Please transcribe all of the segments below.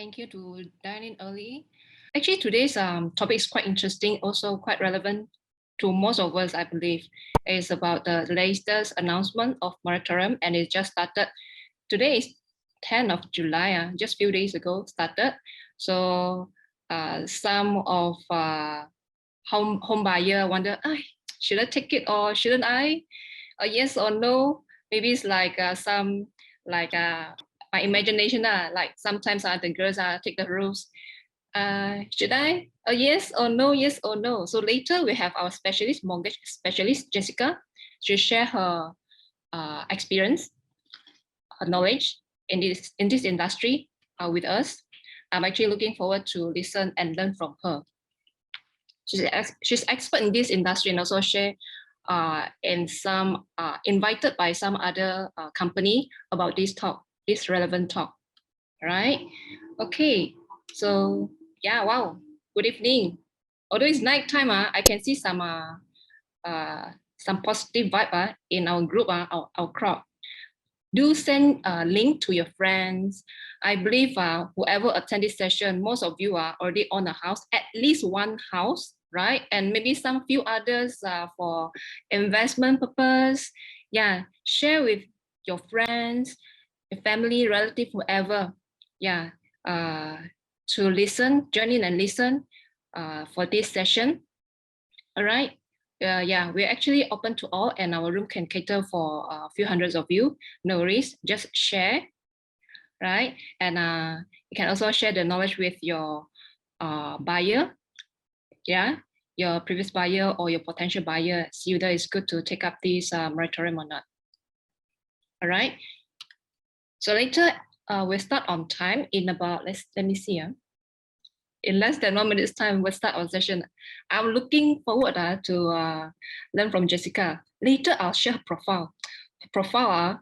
Thank you to dine in early. Actually, today's topic is quite interesting, also quite relevant to most of us, I believe. It's about the latest announcement of moratorium, and it just started. Today is 10th of July, just a few days ago started. So some of home buyer wonder, should I take it or shouldn't I? Yes or no? Maybe it's like some like my imagination, like sometimes the girls take the rules. Should I? Yes or no, yes or no. So later we have our specialist, mortgage specialist, Jessica. She'll share her experience, her knowledge in this industry with us. I'm actually looking forward to listen and learn from her. She's expert in this industry and also share and some invited by some other company about this talk, this relevant talk, right? Okay, so yeah, wow, good evening. Although it's night time, I can see some positive vibe in our group, our crowd. Do send a link to your friends. I believe whoever attend this session, most of you are already on a house, at least one house, right? And maybe some few others for investment purpose. Yeah, share with your friends, your family, relative, whoever. Yeah, to listen, join in and listen for this session. All right. Yeah, we're actually open to all, and our room can cater for a few hundreds of you. No worries, just share, right? And you can also share the knowledge with your buyer, yeah, your previous buyer or your potential buyer. See whether it's good to take up this moratorium or not. All right. So later we'll start on time in about let me see. In less than 1 minute's time, we'll start our session. I'm looking forward to learn from Jessica. Later, I'll share her profile.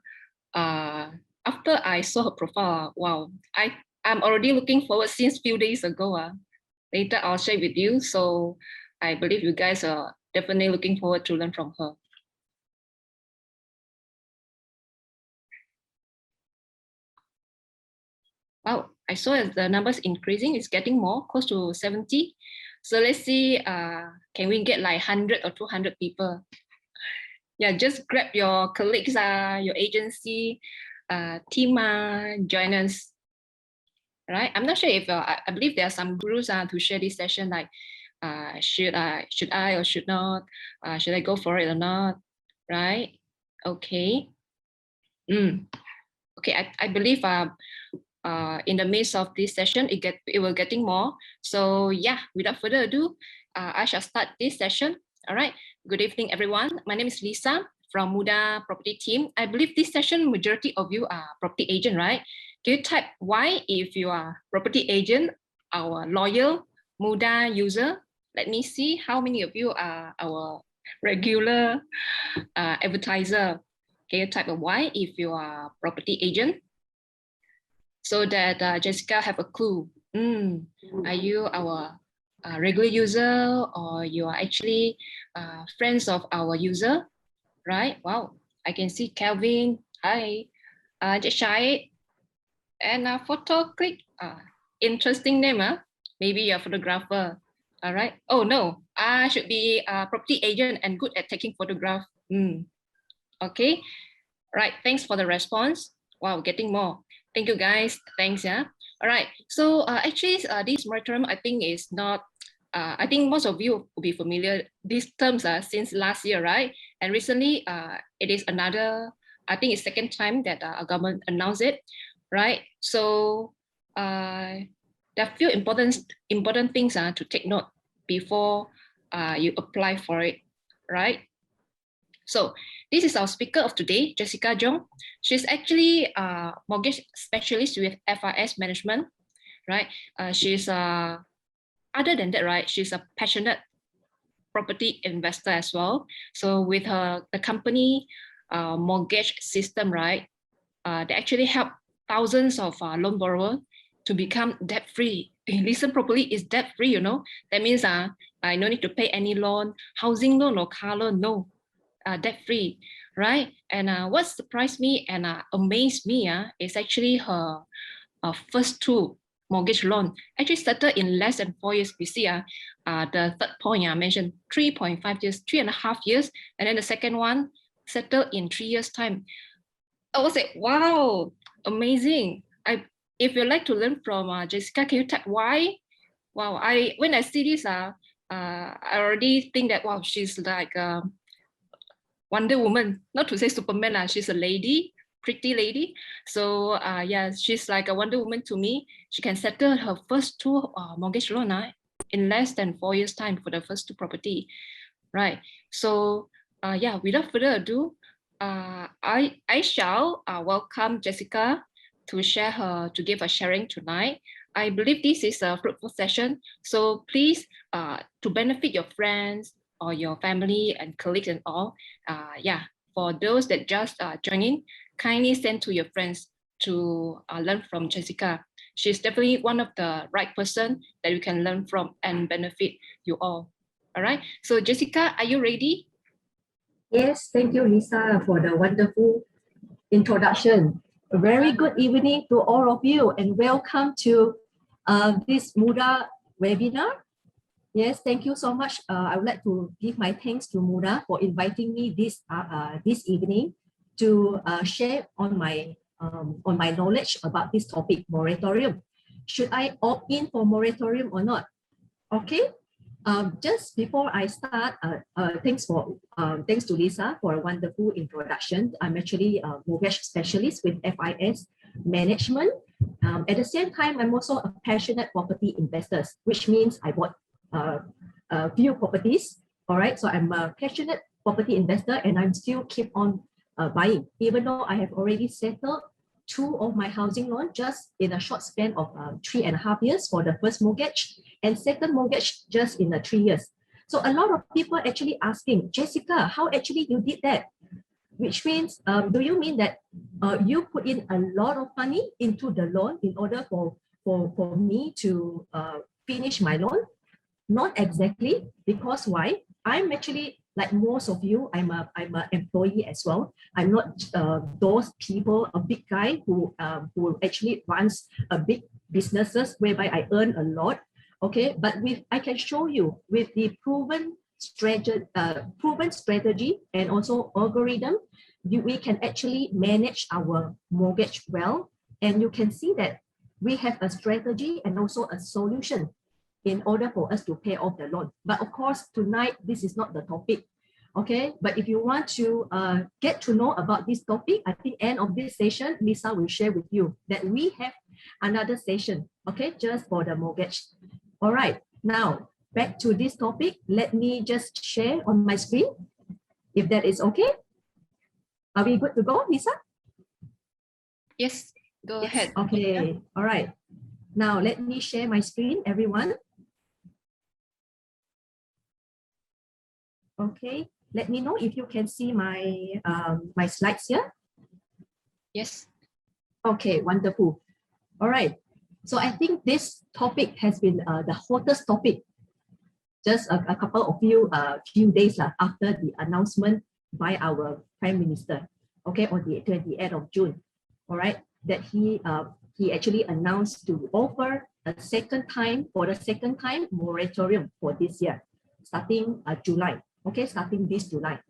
After I saw her profile, wow, I'm already looking forward since few days ago. Later, I'll share with you. So I believe you guys are definitely looking forward to learn from her. Wow, I saw as the numbers increasing, it's getting more, close to 70. So let's see, can we get like 100 or 200 people? Yeah, just grab your colleagues, your agency, team, join us. Right? I'm not sure if I believe there are some rules to share this session, like should I or should not? Should I go for it or not? Right? Okay. Okay, I believe in the midst of this session, it will getting more. So yeah, without further ado, I shall start this session. All right. Good evening, everyone. My name is Lisa from Muda Property Team. I believe this session, majority of you are property agent, right? Can you type Y if you are property agent, our loyal Muda user? Let me see how many of you are our regular advertiser. Can you type a Y if you are property agent? So that Jessica have a clue. Are you our regular user, or you are actually friends of our user, right? Wow, I can see Kelvin. Hi, just shy and photo click. Interesting name, Maybe you're a photographer. All right. Oh no, I should be a property agent and good at taking photograph. Okay. Right. Thanks for the response. Wow, getting more. Thank you, guys. Thanks, yeah. All right. So actually, this moratorium, I think, is not, I think most of you will be familiar these terms since last year, right? And recently, it is another, I think it's second time that our government announced it, right? So there are few important things to take note before you apply for it, right? So this is our speaker of today, Jessica Jong. She's actually a mortgage specialist with FIS Management, right? She's other than that, right? She's a passionate property investor as well. So with the company mortgage system, right? They actually help thousands of loan borrowers to become debt free. Listen properly, is debt free, you know? That means I no need to pay any loan, housing loan or car loan, no. Debt free, right? And what surprised me and amazed me is actually her first two mortgage loan actually settled in less than 4 years. We see the third point I mentioned 3.5 years, 3.5 years, and then the second one settled in 3 years time. I was like, wow, amazing. If you'd like to learn from Jessica, can you type why? Wow, when I see this, I already think that wow, she's like Wonder Woman. Not to say Superman, she's a lady, pretty lady. So yeah, she's like a Wonder Woman to me. She can settle her first two mortgage loan in less than 4 years time for the first two property, right? So yeah, without further ado, I shall welcome Jessica to give a sharing tonight. I believe this is a fruitful session, so please, to benefit your friends or your family and colleagues and all, yeah, for those that just joining, kindly send to your friends to learn from Jessica. She's definitely one of the right person that you can learn from and benefit you all. All right, so Jessica, are you ready? Yes, thank you, Lisa, for the wonderful introduction. A very good evening to all of you and welcome to this Muda webinar. Yes, thank you so much. I would like to give my thanks to Muda for inviting me this evening to share on my knowledge about this topic, moratorium. Should I opt in for moratorium or not? Okay. Just before I start, thanks to Lisa for a wonderful introduction. I'm actually a mortgage specialist with FIS Management. At the same time, I'm also a passionate property investor, which means I bought a few properties. All right, so I'm a passionate property investor, and I'm still keep on buying, even though I have already settled 2 of my housing loan just in a short span of 3.5 years for the first mortgage, and second mortgage just in the 3 years. So a lot of people actually asking, Jessica, how actually you did that? Which means, do you mean that you put in a lot of money into the loan in order for me to finish my loan? Not exactly, because why? I'm actually, like most of you, I'm an employee as well. I'm not those people, a big guy who actually runs a big businesses whereby I earn a lot. Okay, but I can show you with the proven strategy and also algorithm, we can actually manage our mortgage well, and you can see that we have a strategy and also a solution in order for us to pay off the loan. But of course, tonight, this is not the topic. Okay, but if you want to get to know about this topic, I think end of this session, Lisa will share with you that we have another session, okay, just for the mortgage. All right, now back to this topic. Let me just share on my screen, if that is okay. Are we good to go, Lisa? Yes, go ahead. Okay, all right. Now let me share my screen, everyone. Okay, let me know if you can see my my slides here. Yes. Okay, wonderful. All right. So I think this topic has been the hottest topic just a couple of few days after the announcement by our Prime Minister. Okay, on the 28th of June. All right, that he actually announced to offer the second time moratorium for this year, starting July. Okay, starting this July.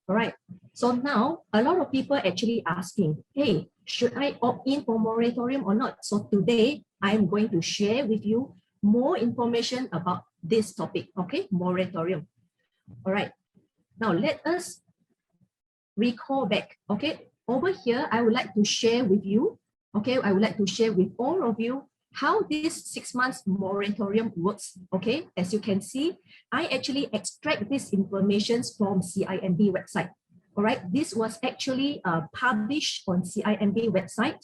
All right. So now a lot of people actually asking, hey, should I opt in for moratorium or not? So today I'm going to share with you more information about this topic. Okay, moratorium. All right. Now let us recall back. Okay, over here I would like to share with you. Okay, I would like to share with all of you how this 6 months moratorium works. Okay, as you can see, I actually extract this information from CIMB website. All right, this was actually published on CIMB website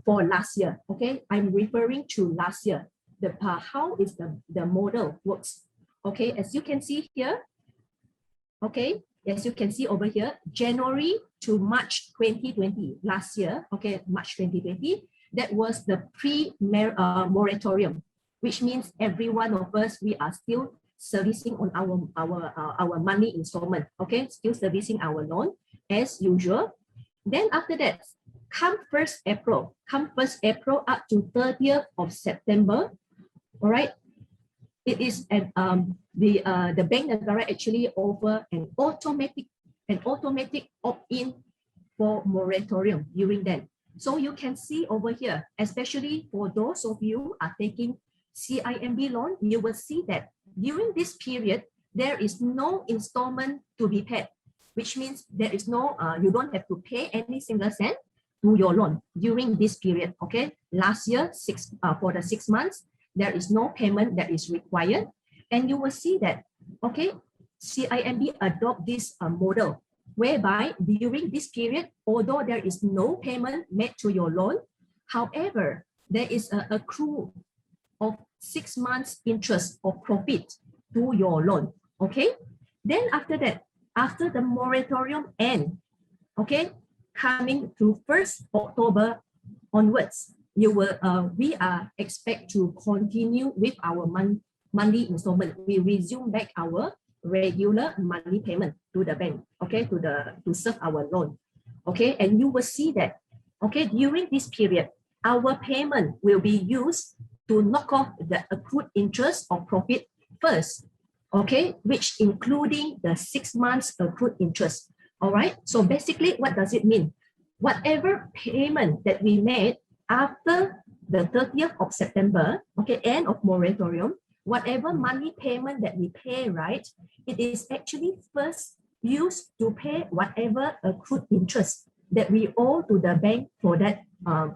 for last year. Okay, I'm referring to last year. How is the model works? Okay, as you can see here. Okay, as you can see over here, January to March 2020 last year. Okay, March 2020. That was the pre-moratorium, which means every one of us, we are still servicing on our money installment. Okay, still servicing our loan as usual. Then after that, come 1st April up to 30th of September, all right, it is an the bank negara actually offer an automatic opt-in for moratorium during then. So you can see over here, especially for those of you are taking CIMB loan, you will see that during this period, there is no installment to be paid, which means there is no, you don't have to pay any single cent to your loan during this period, okay? Last year, for the 6 months, there is no payment that is required. And you will see that, okay, CIMB adopt this model whereby during this period, although there is no payment made to your loan, however, there is an accrue of 6 months interest or profit to your loan, okay? Then after that, after the moratorium end, okay, coming to 1st October onwards, you will we are expect to continue with our monthly installment. We resume back our regular monthly payment to the bank, okay, to serve our loan, okay. And you will see that, okay, during this period, our payment will be used to knock off the accrued interest or profit first, okay, which including the 6 months accrued interest. All right, so basically what does it mean? Whatever payment that we made after the 30th of September, okay, end of moratorium, whatever money payment that we pay, right, it is actually first used to pay whatever accrued interest that we owe to the bank for that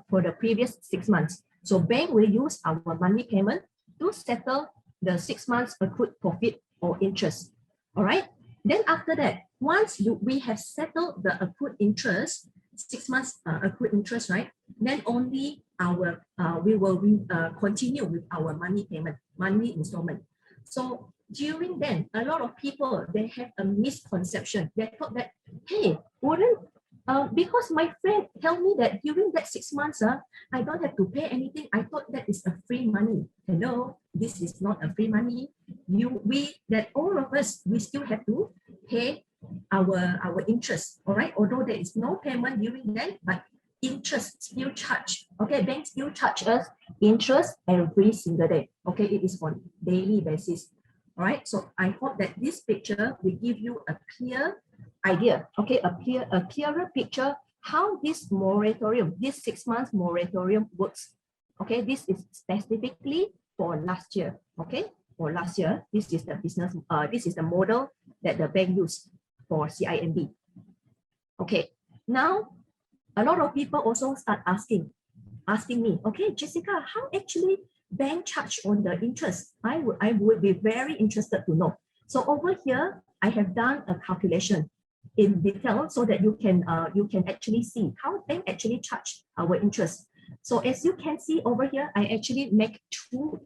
for the previous 6 months. So bank will use our money payment to settle the 6 months accrued profit or interest. All right. Then after that, once we have settled the accrued interest, 6 months accrued interest, right? Then only our we will continue with our money payment, monthly installment. So during then, a lot of people, they have a misconception. They thought that, hey, wouldn't because my friend tell me that during that 6 months, I don't have to pay anything. I thought that is a free money. Hello, this is not a free money. That all of us, we still have to pay our interest. All right, although there is no payment during that, but interest still charge. Okay, banks still charge us interest every single day. Okay, it is on daily basis. All right, so I hope that this picture will give you a clear idea, okay, a clearer picture how this moratorium, this 6 months moratorium works. Okay, this is specifically for last year. Okay, for last year, this is the business, this is the model that the bank used for CIMB. Okay, now a lot of people also start asking me, okay, Jessica, how actually bank charge on the interest? I would be very interested to know. So over here, I have done a calculation in detail so that you can actually see how bank actually charge our interest. So as you can see over here, I actually make two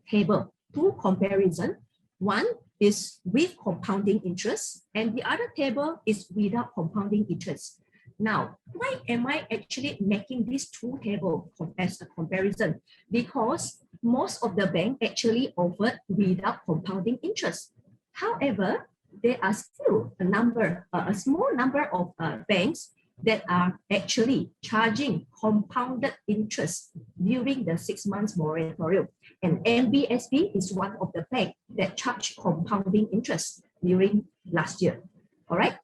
comparison. One is with compounding interest and the other table is without compounding interest. Now, why am I actually making these two tables as a comparison? Because most of the bank actually offered without compounding interest. However, there are still a small number of banks that are actually charging compounded interest during the 6 months moratorium. And MBSB is one of the banks that charged compounding interest during last year. All right.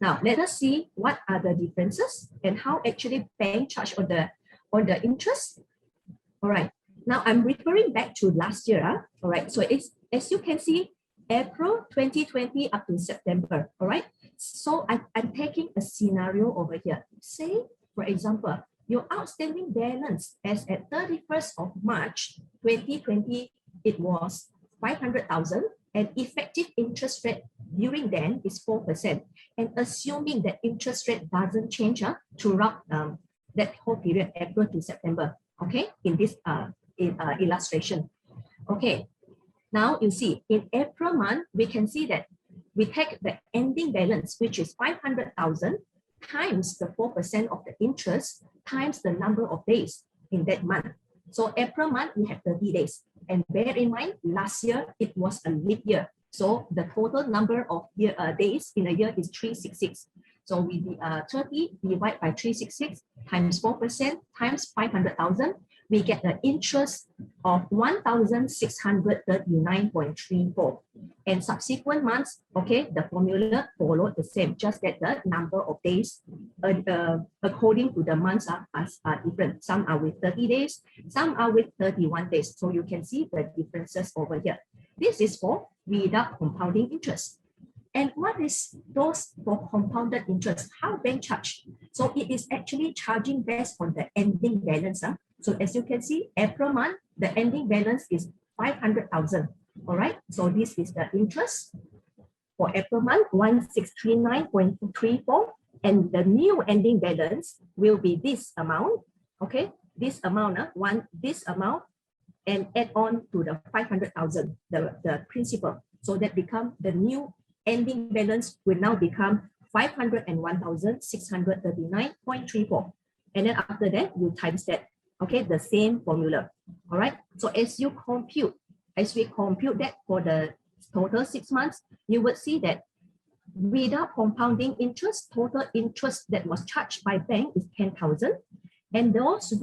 Now, let us see what are the differences and how actually bank charge on the interest. All right. Now, I'm referring back to last year. All right. So it's, as you can see, April 2020 up to September. All right. So I'm taking a scenario over here. Say, for example, your outstanding balance as at 31st of March 2020, it was 500,000 and effective interest rate during then is 4%. And assuming that interest rate doesn't change throughout that whole period, April to September, okay, in this illustration. Okay, now you see in April month, we can see that we take the ending balance, which is 500,000 times the 4% of the interest times the number of days in that month. So April month, we have 30 days. And bear in mind, last year, it was a leap year. So the total number of days in a year is 366. So we 30 divided by 366 times 4% times 500,000, we get the interest of 1,639.34. And subsequent months, okay, the formula followed the same, just that the number of days according to the months are different. Some are with 30 days, some are with 31 days. So you can see the differences over here. This is for without compounding interest. And what is those for compounded interest? How bank charge? So it is actually charging based on the ending balance. So as you can see, April month, the ending balance is 500,000. All right. So this is the interest for April month, 1639.34. And the new ending balance will be this amount. Okay. This amount, this amount, and add on to the 500,000, the principal. So that become the new ending balance will now become 501,639.34. And then after that, you times that, okay, the same formula. All right. So as we compute that for the total 6 months, you would see that without compounding interest, total interest that was charged by bank is 10,000. And those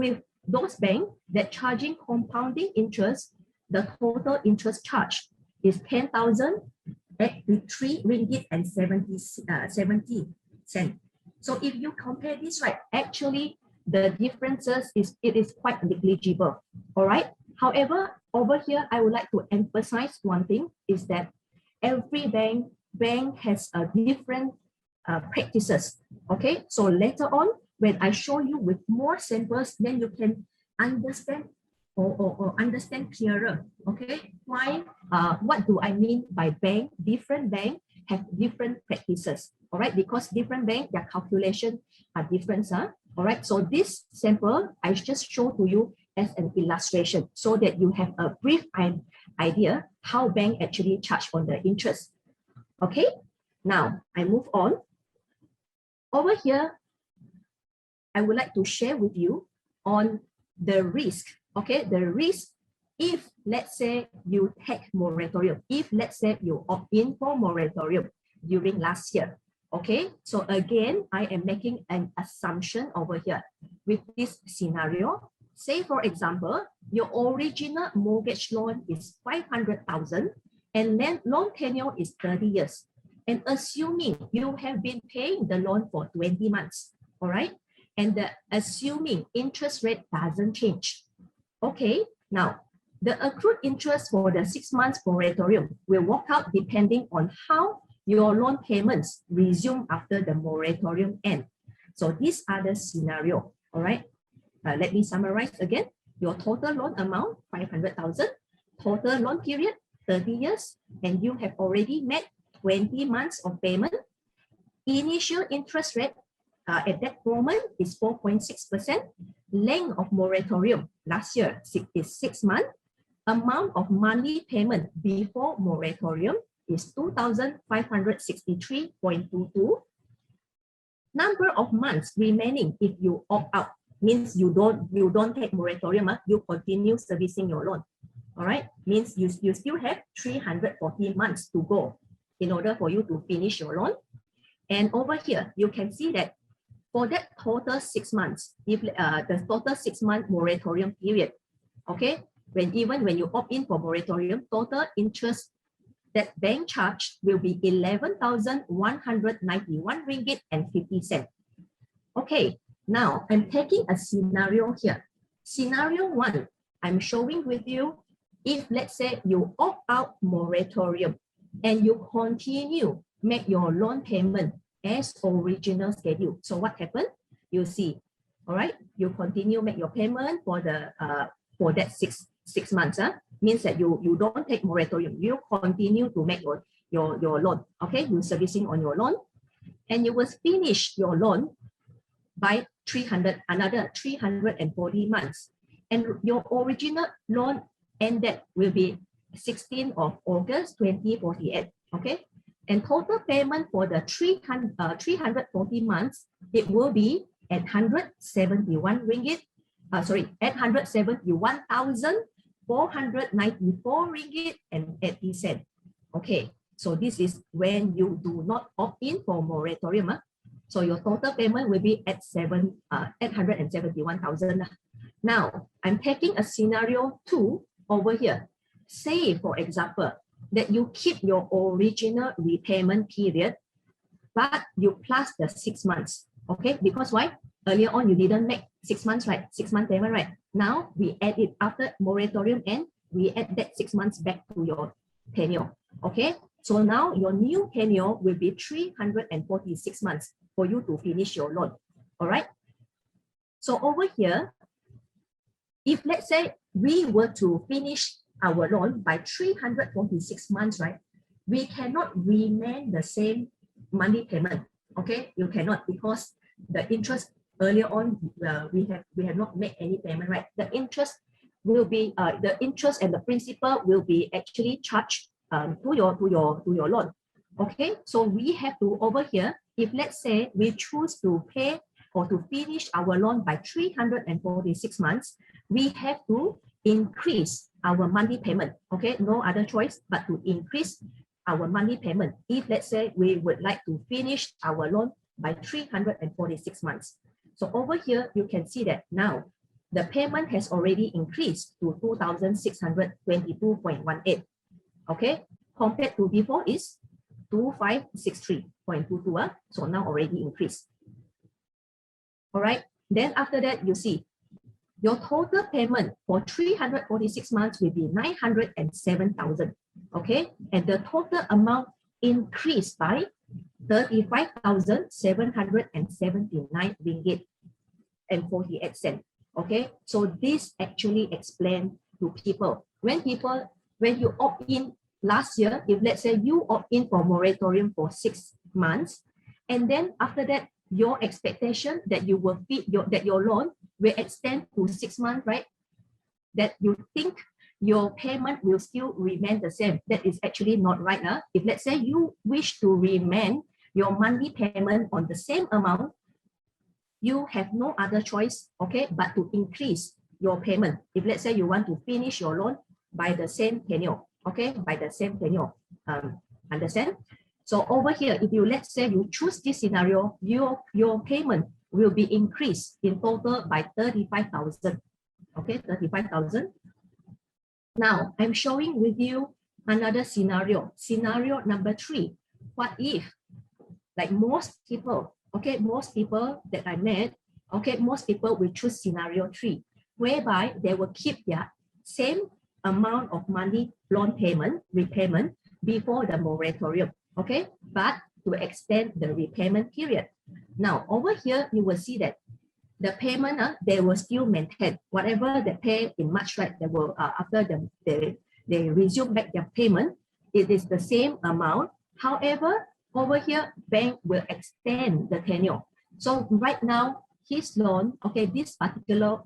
banks that charging compounding interest, the total interest charge is 10,083 ringgit and 70 cents. So if you compare this, right, actually the differences is quite negligible. All right. However, over here, I would like to emphasize one thing is that every bank has a different practices. Okay. So later on, when I show you with more samples, then you can understand or understand clearer. Okay. Why? What do I mean by bank? Different bank have different practices. All right. Because different bank, their calculation are different. All right. So this sample I just show to you as an illustration so that you have a brief idea how bank actually charge on the interest. Okay. Now I move on. Over here, I would like to share with you on the risk. Okay, the risk if let's say you take moratorium, if let's say you opt in for moratorium during last year. Okay, so again, I am making an assumption over here with this scenario. Say for example, your original mortgage loan is 500,000 and then loan tenure is 30 years. And assuming you have been paying the loan for 20 months, all right? And assuming interest rate doesn't change. Okay, now the accrued interest for the 6 months moratorium will work out depending on how your loan payments resume after the moratorium end. So these are the scenario, all right? Let me summarize again. Your total loan amount, 500,000, total loan period, 30 years, and you have already met 20 months of payment. Initial interest rate at that moment is 4.6%. Length of moratorium last year is 6 months. Amount of monthly payment before moratorium is 2,563.22. Number of months remaining if you opt out means you don't take moratorium, you continue servicing your loan. All right, means you still have 340 months to go in order for you to finish your loan. And over here, you can see that for that total 6 months, if the total 6 month moratorium period, okay, when you opt in for moratorium, total interest that bank charge will be 11,191 ringgit and 50 cents. Okay, now I'm taking a scenario here. Scenario 1, I'm showing with you if let's say you opt out moratorium and you continue make your loan payment as original schedule. So what happened? You see, all right, you continue make your payment for the for that six months. Means that you don't take moratorium, you continue to make your loan. Okay, you servicing on your loan, and you will finish your loan by another 340 months, and your original loan ended will be 16th of August 2048. Okay, and total payment for the 340 months, it will be 871 ringgit. 871,494 ringgit and 80 cents. Okay, so this is when you do not opt in for moratorium. So your total payment will be at 871,000. Now, I'm taking a scenario 2 over here. Say, for example, that you keep your original repayment period, but you plus the 6 months. Okay, because why? Earlier on, you didn't make 6 months, right? 6 month payment, right? Now, we add it after moratorium and we add that 6 months back to your tenure. Okay, so now your new tenure will be 346 months for you to finish your loan. All right. So over here, if let's say we were to finish our loan by 346 months, right? We cannot remain the same monthly payment. Okay, you cannot, because the interest earlier on we have not made any payment, right? The interest will be the interest and the principal will be actually charged to your loan. Okay, so we have to over here, if let's say we choose to pay or to finish our loan by 346 months, we have to increase our monthly payment. Okay, no other choice but to increase our monthly payment if let's say we would like to finish our loan by 346 months. So over here, you can see that now the payment has already increased to 2,622.18. Okay, compared to before is 2,563.22. So now already increased. All right, then after that, you see your total payment for 346 months will be 907,000. Okay, and the total amount increased by 35,779 ringgit and 48 cents. Okay, so this actually explained to people when you opt in last year, if let's say you opt in for moratorium for 6 months, and then after that your expectation that you will that your loan will extend to 6 months, right? That you think your payment will still remain the same. That is actually not right. If let's say you wish to remain your monthly payment on the same amount, you have no other choice, okay, but to increase your payment. If let's say you want to finish your loan by the same tenure, okay, by the same tenure. Understand? So over here, if you let's say you choose this scenario, your payment will be increased in total by 35,000. Okay, 35,000. Now I'm showing with you another scenario. Scenario number 3. What if, like most people, okay, most people that I met, okay, most people will choose scenario 3, whereby they will keep their same amount of money loan payment, repayment before the moratorium, okay, but to extend the repayment period. Now over here, you will see that the payment, they will still maintain whatever they pay in March, right? They will after they resume back their payment, it is the same amount. However, over here, bank will extend the tenure. So right now, his loan, okay, this particular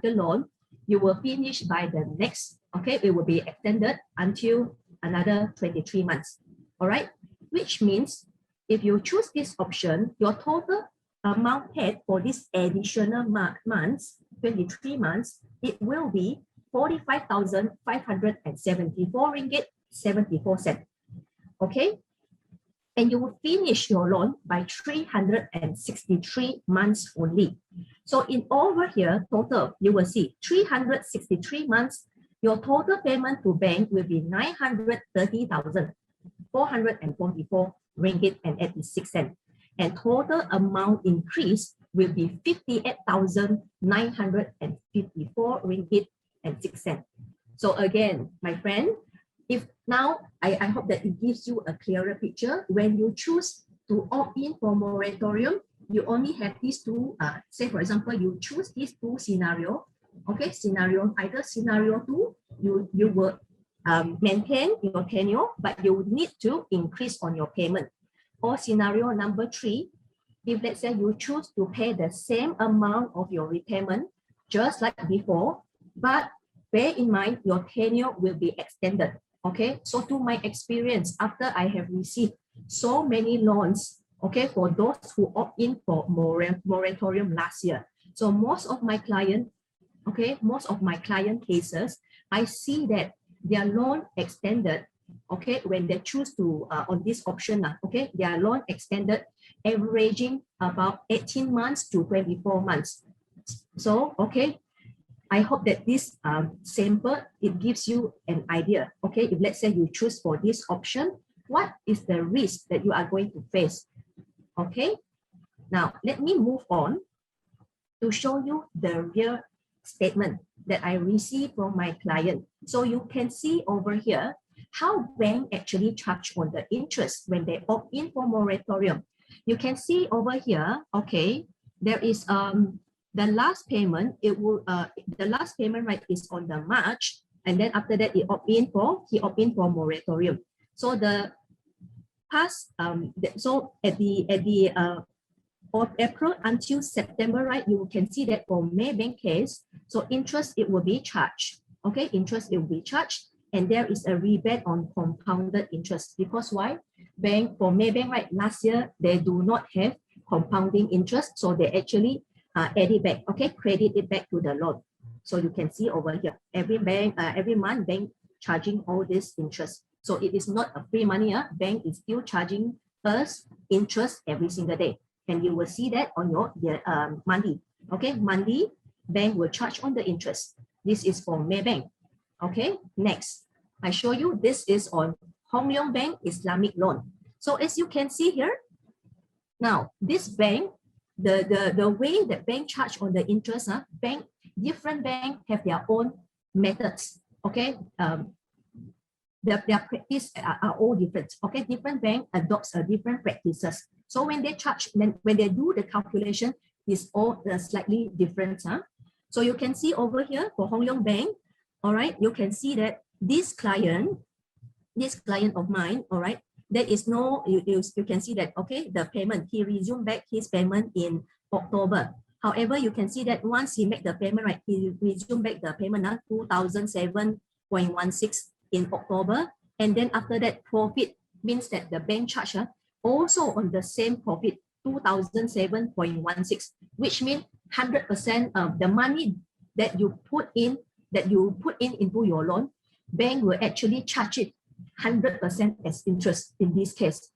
loan, you will finish by the next, okay, it will be extended until another 23 months. All right, which means if you choose this option, your total amount paid for this additional months, 23 months, it will be 45,574 ringgit 74 cents. Okay, and you will finish your loan by 363 months only. So in over here, total, you will see 363 months, your total payment to bank will be 930,444 ringgit and 86 cents. And total amount increase will be 58,954 ringgit and 6 cents. So again, my friend, if now I hope that it gives you a clearer picture. When you choose to opt in for moratorium, you only have these two. Say for example, you choose these two scenario. Okay, either scenario 2, you will maintain your tenure, but you need to increase on your payment. Or scenario number 3, if let's say you choose to pay the same amount of your repayment just like before, but bear in mind your tenure will be extended. Okay, so to my experience, after I have received so many loans, okay, for those who opt in for moratorium last year, so most of my client cases, I see that their loan extended, okay, when they choose to on this option, okay, their loan extended, averaging about 18 months to 24 months. So, okay, I hope that this sample, it gives you an idea. Okay, if let's say you choose for this option, what is the risk that you are going to face? Okay, now let me move on to show you the real statement that I received from my client. So you can see over here how bank actually charge on the interest when they opt in for moratorium. You can see over here, okay, there is the last payment. It will the last payment right is on the March, and then after that he opt in for moratorium. So the past so at the of April until September, right, you can see that for Maybank case, so interest it will be charged. Okay, interest it will be charged, and there is a rebate on compounded interest. Because why? Bank for Maybank, right, last year they do not have compounding interest, so they actually add it back. Okay, credit it back to the loan. So you can see over here, every month bank charging all this interest. So it is not a free money. Bank is still charging us interest every single day. And you will see that on your monthly. Okay, monthly bank will charge on the interest. This is for Maybank. Okay, next, I show you this is on Hong Leong Bank Islamic loan. So as you can see here, now this bank, the way that bank charge on the interest, different bank have their own methods. Okay, their practice are all different. Okay, different bank adopts a different practices. So when they charge, when they do the calculation, is all slightly different. So you can see over here for Hong Leong Bank, all right, you can see that this client of mine, all right, there is no, you can see that, okay, the payment, he resumed back his payment in October. However, you can see that once he make the payment, right, he resumed back the payment 2007.16 in October, and then after that profit means that the bank charge also on the same profit 2007.16, which means 100% of the money that you put in into your loan, bank will actually charge it 100% as interest in this case.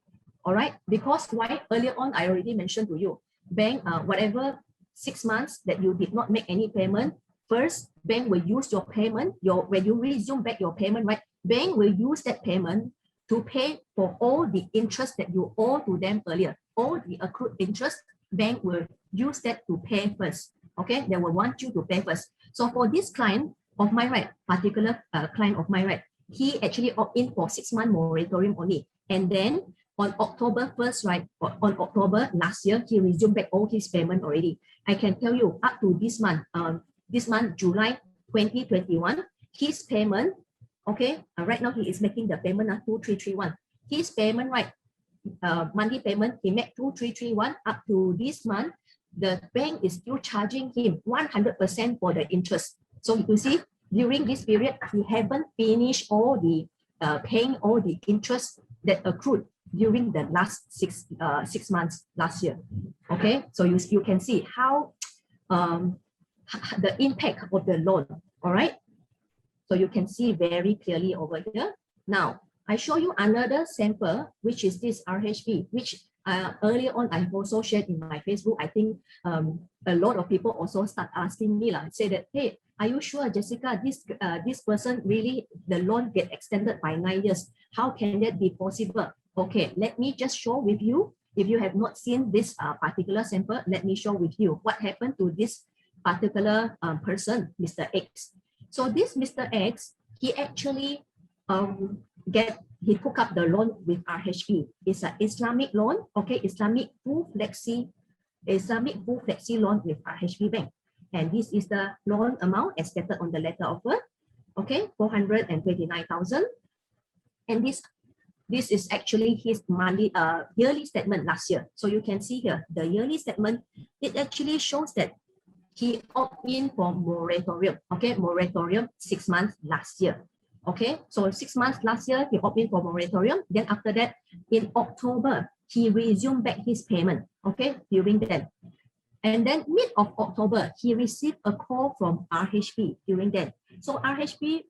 All right, because why? Earlier on I already mentioned to you, bank whatever 6 months that you did not make any payment, first bank will use your payment, when you resume back your payment, right, bank will use that payment to pay for all the interest that you owe to them earlier. All the accrued interest, bank will use that to pay first. Okay, they will want you to pay first. So for this client of mine, right, particular client of mine, right, he actually opt in for 6-month moratorium only. And then on October 1st, right, on October last year, he resumed back all his payment already. I can tell you up to this month, July 2021, his payment, okay, right now he is making the payment 2331. His payment, right, monthly payment, he made 2331 up to this month. The bank is still charging him 100% for the interest. So you see, during this period, he haven't finished all the paying all the interest that accrued during the last 6 months last year. Okay, so you can see how the impact of the loan. All right, so you can see very clearly over here. Now I show you another sample, which is this RHB, which earlier on I've also shared in my Facebook. I think a lot of people also start asking me, say that, hey, are you sure, Jessica, this person really, the loan get extended by 9 years? How can that be possible? Okay, let me just show with you. If you have not seen this particular sample, let me show with you what happened to this particular person, Mr. X. So this Mr. X, he actually he took up the loan with RHB. It's an Islamic loan, okay, Islamic full flexi loan with RHB Bank. And this is the loan amount as stated on the letter of birth, okay, 429,000. And this is actually his monthly yearly statement last year. So you can see here, the yearly statement, it actually shows that he opted in for moratorium, okay, moratorium 6 months last year. Okay, so 6 months last year, he opted in for moratorium. Then after that, in October, he resumed back his payment, okay, during that. And then mid of October, he received a call from RHB during that. So RHB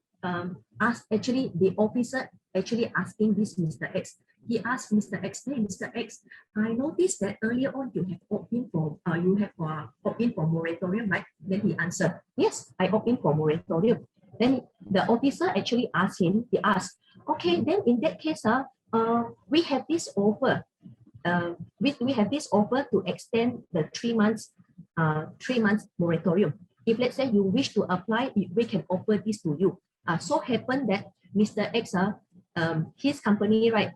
asked, actually, the officer actually asking this Mr. X, he asked Mr. X, hey, Mr. X, I noticed that earlier on you have opt-in for opt-in for moratorium, right? Then he answered, yes, I opt-in for moratorium. Then the officer actually asked him, he asked, okay, then in that case, we have this offer. We have this offer to extend the 3 months moratorium. If let's say you wish to apply, we can offer this to you. So happened that Mr. X, his company, right?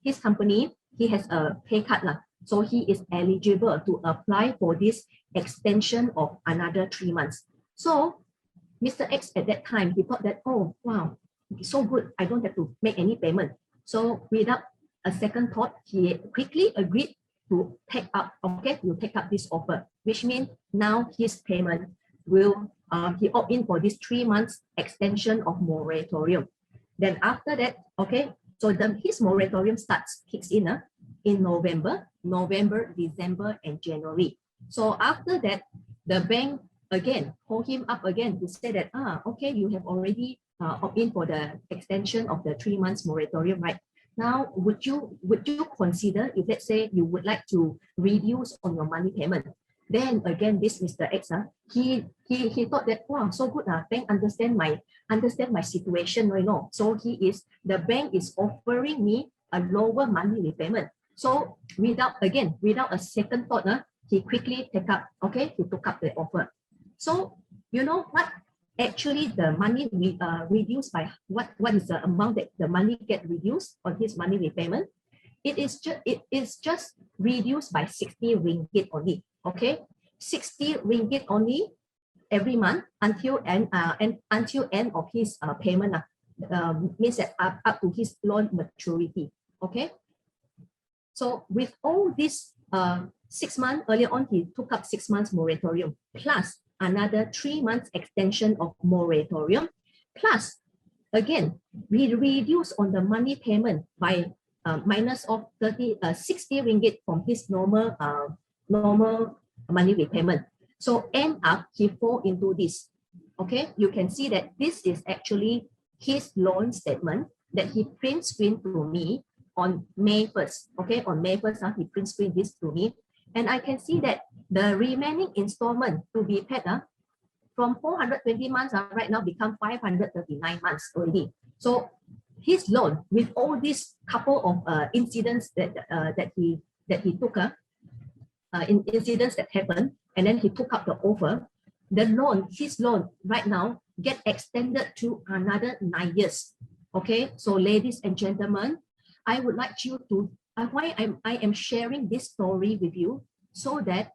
His company, he has a pay cut lah. So he is eligible to apply for this extension of another 3 months. So Mr. X at that time, he thought that, oh, wow, so good. I don't have to make any payment. So without a second thought, he quickly agreed to take up this offer, which means now his payment will, he opt in for this 3 months extension of moratorium. Then after that, okay, so his moratorium kicks in November, December, and January. So after that, the bank again call him up again to say that, okay, you have already opt in for the extension of the 3 months moratorium, right? Now, would you consider, if let's say you would like to reduce on your money payment? Then again, this Mr. X, he thought that, wow, so good, bank understand my situation, you know. So the bank is offering me a lower monthly repayment. So without a second thought, he quickly he took up the offer. So you know what? Actually, the money reduced by what is the amount that the money get reduced on his money repayment? It is just reduced by 60 ringgit only. Okay, 60 ringgit only every month until end of his payment. Means that up to his loan maturity. Okay, so with all this 6 months earlier on, he took up 6 months moratorium plus another 3 months extension of moratorium, plus again we reduce on the money payment by minus of 60 ringgit from his normal money repayment. So end up he fall into this. Okay, you can see that this is actually his loan statement that he print screen to me on May 1st. Okay, on May 1st, he print screen this to me. And I can see that the remaining installment to be paid from 420 months right now become 539 months already. So his loan, with all these couple of incidents that he took, incidents that happened, and then he took up the offer, his loan right now get extended to another 9 years. Okay, so ladies and gentlemen, I would like you to why I am sharing this story with you, so that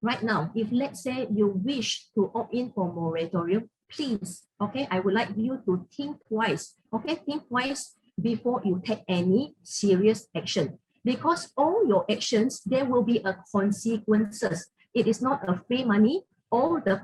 right now, if let's say you wish to opt in for moratorium, please, okay, I would like you to think twice, okay, think twice before you take any serious action, because all your actions, there will be a consequences. It is not a free money. All the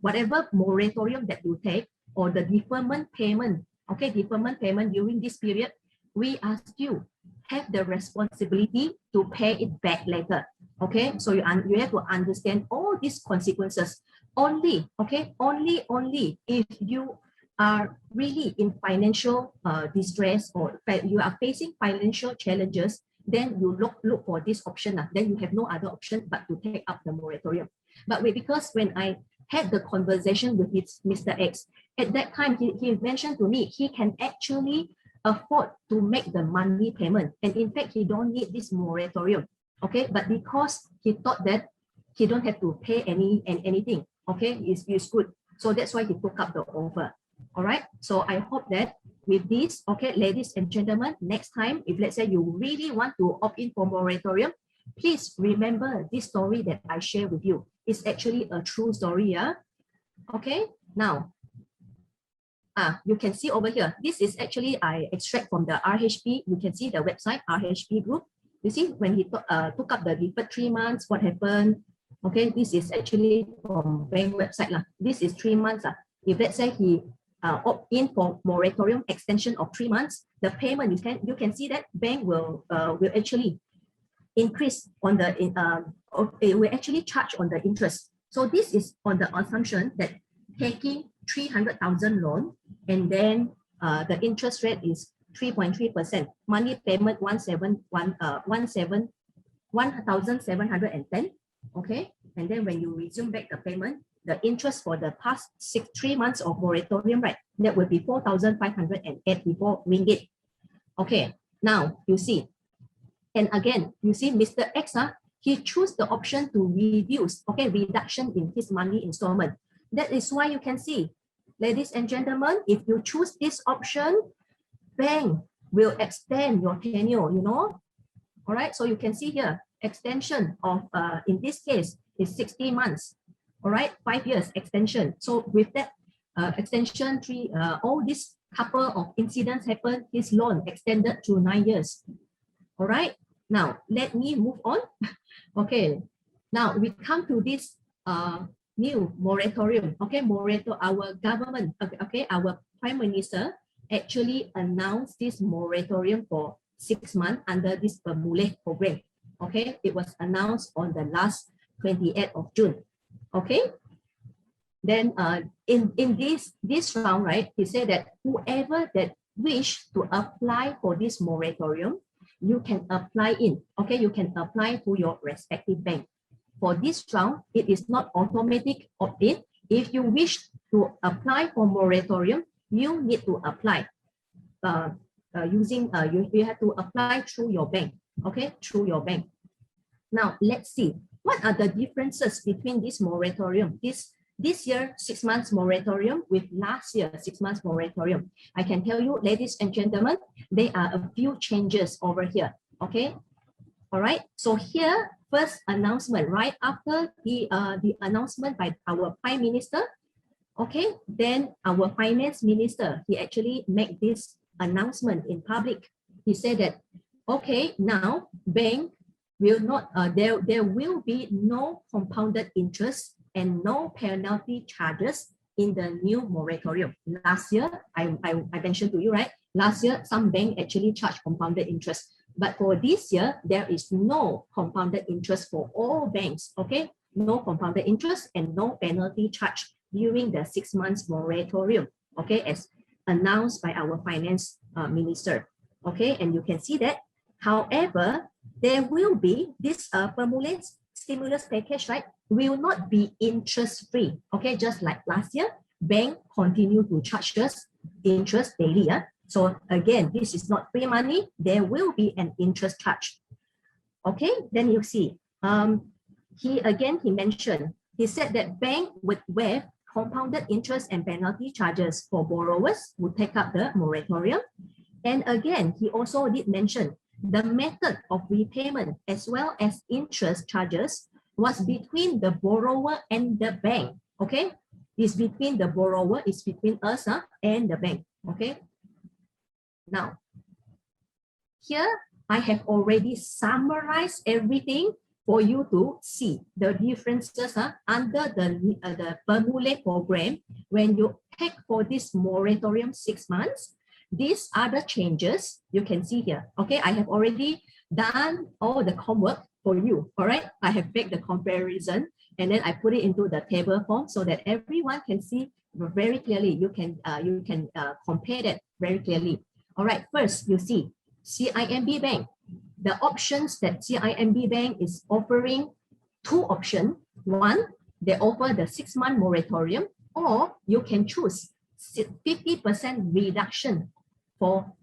whatever moratorium that you take or the deferment payment, okay, deferment payment during this period, we are still have the responsibility to pay it back later. Okay, so you have to understand all these consequences. Only if you are really in financial distress, or you are facing financial challenges, then you look for this option. Then you have no other option but to take up the moratorium. But because when I had the conversation with Mr. X, at that time he mentioned to me he can actually afford to make the money payment, and in fact he don't need this moratorium. Okay, but because he thought that he don't have to pay anything, okay, it's good, so that's why he took up the offer. All right, so I hope that with this, okay, ladies and gentlemen, next time if let's say you really want to opt in for moratorium, please remember this story that I share with you. It's actually a true story. Okay, now you can see over here, this is actually I extract from the RHP. You can see the website RHP group. You see when he took up the deferred 3 months, what happened? Okay, this is actually from bank website lah. This is 3 months. If let's say he opt in for moratorium extension of 3 months, the payment you can see that bank will actually increase on the it will actually charge on the interest. So this is on the assumption that taking 300,000 loan, and then the interest rate is 3.3%. Monthly payment 1,710. Okay, and then when you resume back the payment, the interest for the past 3 months of moratorium, right, that will be 4,584 ringgit. Okay, now you see, and again, you see Mr. X, he chose the option to reduce, okay, reduction in his monthly installment. That is why you can see, ladies and gentlemen, if you choose this option, bank will extend your tenure, you know. All right, so you can see here, extension of, in this case, is 60 months. All right, 5 years extension. So with that extension, all this couple of incidents happened, his loan extended to 9 years. All right, now let me move on. Okay, now we come to this new moratorium. Okay, our government, okay, our Prime Minister actually announced this moratorium for 6 months under this Bermuleh program. Okay, it was announced on the last 28th of June. Okay, then in this round, right, he said that whoever that wish to apply for this moratorium, you can apply in. Okay, you can apply to your respective bank. For this round, it is not automatic opt-in. If you wish to apply for moratorium, you need to apply you have to apply through your bank. Okay, through your bank. Now let's see what are the differences between this moratorium, this year 6 months moratorium with last year 6 months moratorium. I can tell you, ladies and gentlemen, there are a few changes over here. Okay, all right. So here, first announcement, right after the announcement by our Prime Minister. Okay, then our Finance Minister, he actually made this announcement in public. He said that, okay, now bank will not, there will be no compounded interest and no penalty charges in the new moratorium. Last year, I mentioned to you, right? Last year, some bank actually charged compounded interest. But for this year, there is no compounded interest for all banks, okay? No compounded interest and no penalty charge during the 6 months moratorium, okay, as announced by our Finance Minister, okay? And you can see that, however, there will be this Bermuleh stimulus package, right, will not be interest-free, okay? Just like last year, bank continue to charge us interest daily, So again, this is not free money. There will be an interest charge. Okay, then you see, he mentioned, he said that bank would waive compounded interest and penalty charges for borrowers who take up the moratorium. And again, he also did mention the method of repayment as well as interest charges was between the borrower and the bank. Okay, it's between the borrower, it's between us and the bank. Okay. Now, here I have already summarized everything for you to see the differences under the Bermuleh program. When you take for this moratorium 6 months, these are the changes you can see here. Okay, I have already done all the homework for you. All right, I have made the comparison and then I put it into the table form so that everyone can see very clearly. You can compare that very clearly. All right, first you see CIMB Bank. The options that CIMB Bank is offering, 2 options. One, they offer the 6 month moratorium, or you can choose 50% reduction for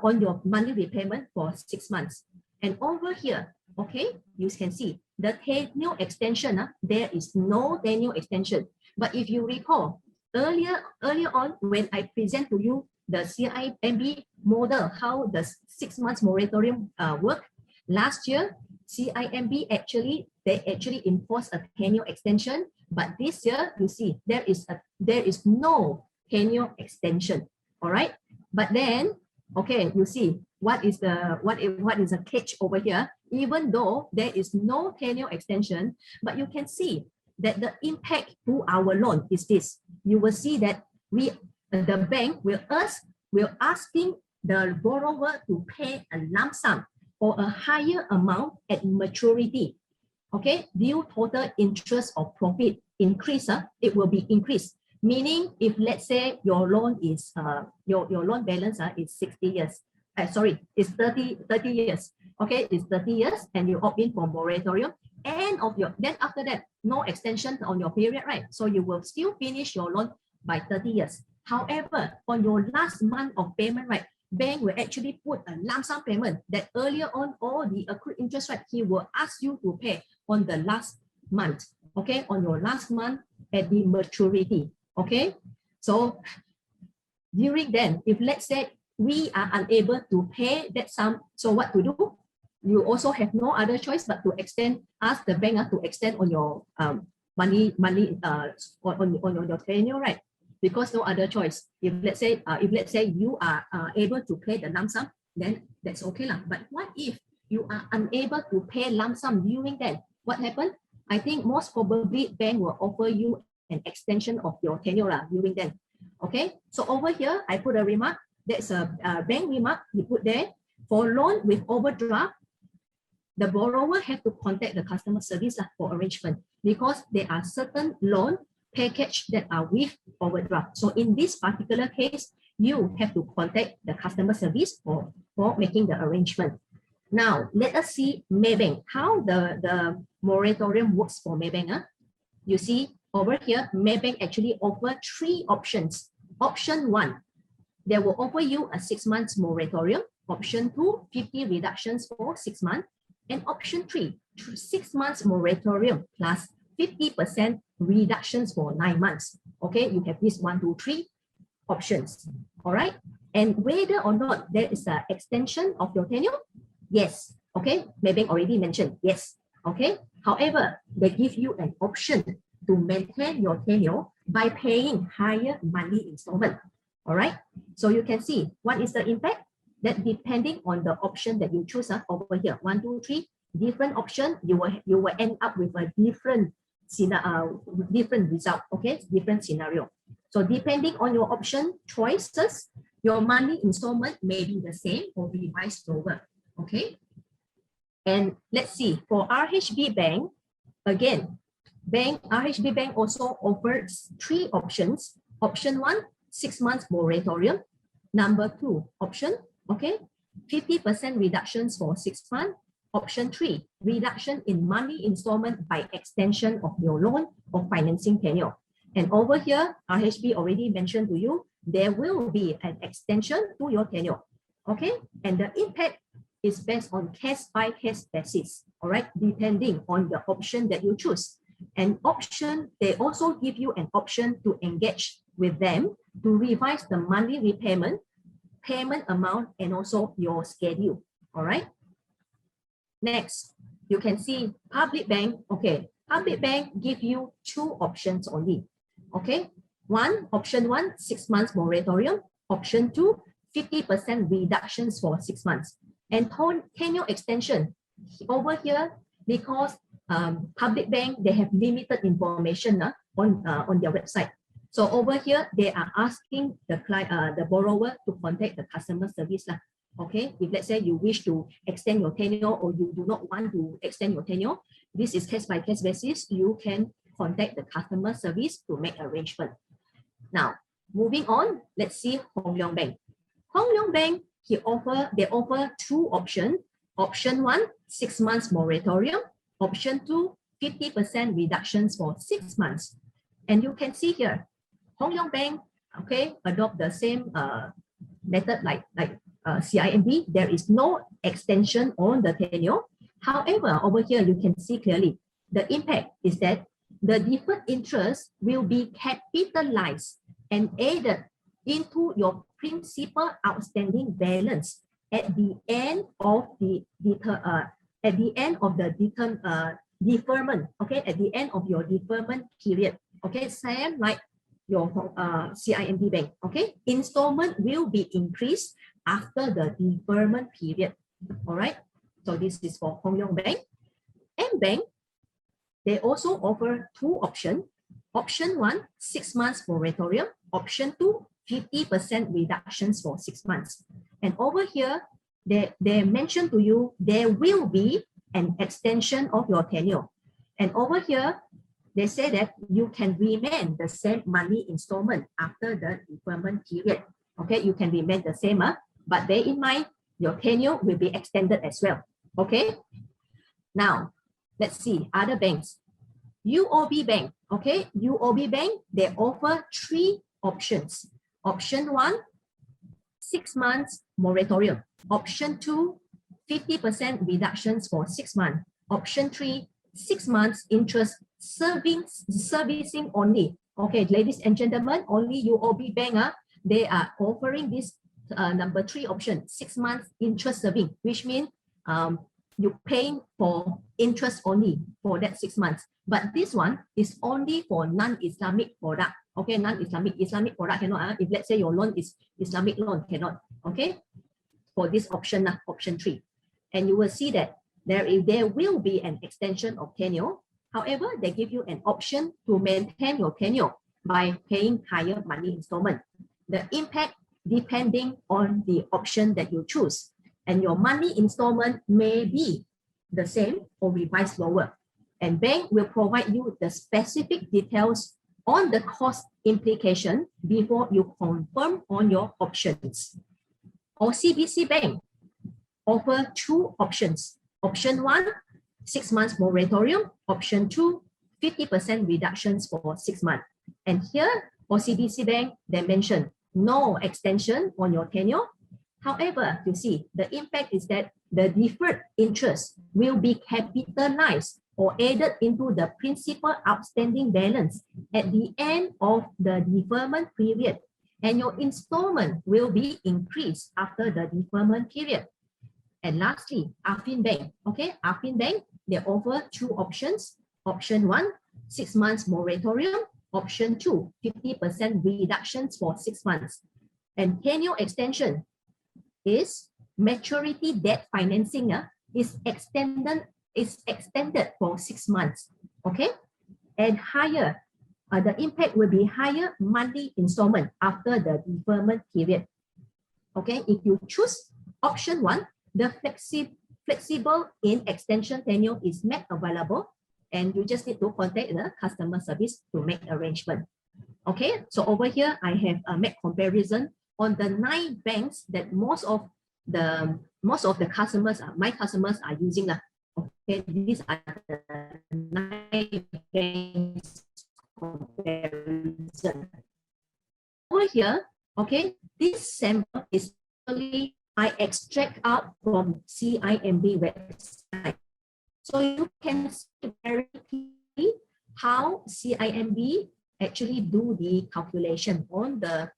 on your monthly repayment for 6 months. And over here, okay, you can see the tenure extension. There is no tenure extension. But if you recall, earlier on when I present to you the CIMB model, how the 6 months moratorium work. Last year, CIMB actually enforced a tenure extension, but this year you see there is no tenure extension. All right, but then okay, you see what is the catch over here? Even though there is no tenure extension, but you can see that the impact to our loan is this. You will see that the bank will asking the borrower to pay a lump sum or a higher amount at maturity. Okay, due total interest or profit increase, it will be increased. Meaning, if let's say your loan is your loan balance is 60 years. It's 30 years. Okay, it's 30 years, and you opt in for moratorium. Then after that, no extension on your period, right? So you will still finish your loan by 30 years. However, on your last month of payment, right, bank will actually put a lump sum payment that earlier on all the accrued interest, right, he will ask you to pay on the last month. Okay, on your last month at the maturity. Okay, so during then, if let's say we are unable to pay that sum, so what to do? You also have no other choice but to ask the bank to extend on your money on your tenure, right? Because no other choice. If let's say you are able to pay the lump sum, then that's okay lah. But what if you are unable to pay lump sum during that? What happened? I think most probably bank will offer you an extension of your tenure during then. Okay, so over here I put a remark. That's a bank remark you put there. For loan with overdraft, the borrower have to contact the customer service for arrangement, because there are certain loan package that are with overdraft. So in this particular case, you have to contact the customer service for making the arrangement. Now let us see Maybank, how the moratorium works for Maybank. You see over here, Maybank actually offer 3 options. Option 1, they will offer you a 6 months moratorium. Option 2, 50 reductions for 6 months. And option 3, 6 months moratorium plus 50% reductions for 9 months. Okay, you have this 1, 2, 3 options. All right. And whether or not there is an extension of your tenure, yes. Okay, Maybank already mentioned yes. Okay. However, they give you an option to maintain your tenure by paying higher monthly installment. All right. So you can see what is the impact. That depending on the option that you choose over here, 1, 2, 3 different option, you will end up with a different result. Okay, different scenario. So depending on your option choices, your monthly installment may be the same or be revised lower. Okay, and let's see for RHB Bank. Again, RHB Bank also offers 3 options. Option 1, 6 months moratorium. Number 2 option, okay, 50% reductions for 6 months. Option 3, reduction in monthly installment by extension of your loan or financing tenure. And over here, RHB already mentioned to you, there will be an extension to your tenure. Okay, and the impact is based on case-by-case basis. All right, depending on the option that you choose. An option, they also give you an option to engage with them to revise the monthly repayment, payment amount, and also your schedule. All right. Next, you can see public bank. Okay, public bank give you 2 options only. Okay, option 1, 6 months moratorium. Option 2, 50% reductions for 6 months. And tenure extension over here, because public bank, they have limited information on their website. So over here, they are asking the client, the borrower, to contact the customer service. Okay, if let's say you wish to extend your tenure or you do not want to extend your tenure, this is case by case basis. You can contact the customer service to make arrangement. Now, moving on, let's see Hong Leong Bank. Hong Leong Bank, they offer 2 options. Option 1, 6 months moratorium. Option 2, 50% reductions for 6 months. And you can see here, Hong Leong Bank, okay, adopt the same method like CIMB. There is no extension on the tenure. However, over here you can see clearly the impact is that the deferred interest will be capitalized and added into your principal outstanding balance at the end of the deferment. Okay, at the end of your deferment period. Okay, same like your CIMB Bank. Okay, installment will be increased after the deferment period. All right, so this is for Hong Leong Bank. Bank, they also offer 2 options. Option 1, 6 months moratorium. Option 2, 50% reductions for 6 months. And over here, they mention to you there will be an extension of your tenure. And over here, they say that you can remain the same money installment after the deferment period. Okay, you can remain the same, but bear in mind your tenure will be extended as well. Okay, now let's see other banks. UOB Bank, okay, UOB Bank, they offer 3 options. Option 1, 6 months moratorium. Option 2, 50% reductions for 6 months. Option 3, 6 months interest servicing only. Okay, ladies and gentlemen, only UOB Bank, they are offering this number 3 option, 6 months interest serving, which means you paying for interest only for that 6 months. But this one is only for non-Islamic product. Okay, Islamic product cannot. If let's say your loan is Islamic loan, cannot. Okay, for this option, option 3. And you will see that there will be an extension of tenure. However, they give you an option to maintain your tenure by paying higher money installment. The impact depending on the option that you choose. And your money installment may be the same or revised lower. And bank will provide you the specific details on the cost implication before you confirm on your options. OCBC Bank offer 2 options. Option 1, 6 months moratorium. Option 2, 50% reductions for 6 months. And here, OCBC Bank, they mention no extension on your tenure. However, you see, the impact is that the deferred interest will be capitalized or added into the principal outstanding balance at the end of the deferment period. And your installment will be increased after the deferment period. And lastly, Affin Bank. Okay, Affin Bank, they offer 2 options. Option 1, 6 months moratorium. Option 2, 50% reductions for 6 months. And tenure extension is maturity debt financing is extended for 6 months. Okay, and higher, the impact will be higher monthly installment after the deferment period. Okay, if you choose option 1, the flexible in extension tenure is made available, and you just need to contact the customer service to make arrangement. Okay, so over here I have made comparison on the 9 banks that most of the customers, my customers are using. Okay, these are the 9 banks comparison. Over here, okay, this sample is really I extract out from CIMB website. So you can see very clearly how CIMB actually do the calculation on the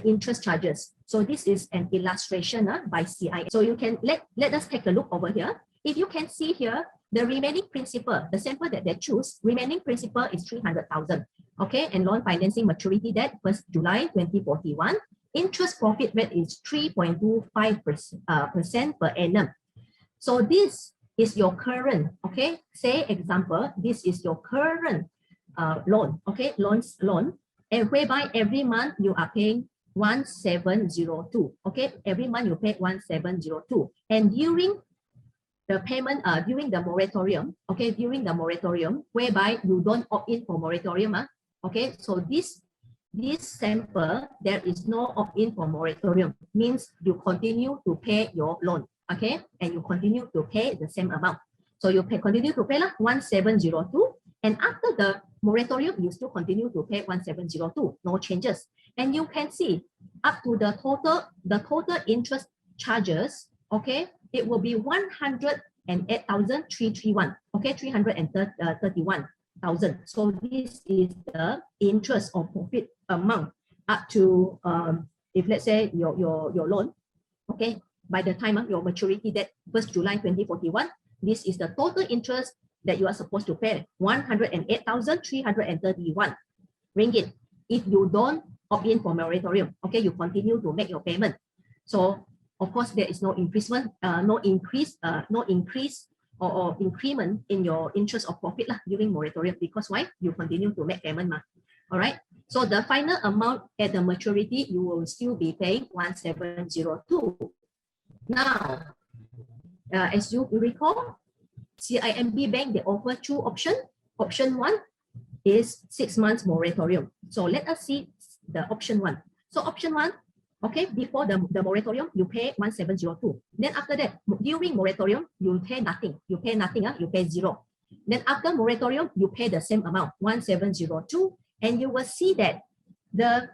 interest charges. So this is an illustration by CIMB. So you can let us take a look over here. If you can see here, the remaining principal, the sample that they choose, remaining principal is 300,000. Okay, and loan financing maturity date 1st July 2041. Interest profit rate is 3.25% per annum. So this is your current, okay, say example, this is your current loan, okay, loan, and whereby every month you are paying 1702, okay, every month you pay 1702, and during the payment, during the moratorium, okay, during the moratorium, whereby you don't opt in for moratorium, okay, so this sample, there is no opt-in for moratorium, means you continue to pay your loan, okay, and you continue to pay the same amount. So you continue to pay 1702, and after the moratorium, you still continue to pay 1702, no changes. And you can see up to the total interest charges, okay, it will be 108,331, okay, 331,000. So this is the interest or profit amount up to if let's say your loan, okay, by the time your maturity date 1st July 2041, this is the total interest that you are supposed to pay, 108,331 ringgit. If you don't opt in for moratorium, okay, you continue to make your payment. So of course there is no increasement, no increase or increment in your interest or profit during moratorium, because why? You continue to make payment. All right. So the final amount at the maturity, you will still be paying 1702. Now, as you recall, CIMB Bank, they offer 2 options. Option 1, is 6 months moratorium. So let us see the option 1. So option 1, okay, before the moratorium, you pay 1702. Then after that, during moratorium, you pay nothing. You pay nothing, you pay 0. Then after moratorium, you pay the same amount, 1702, and you will see that the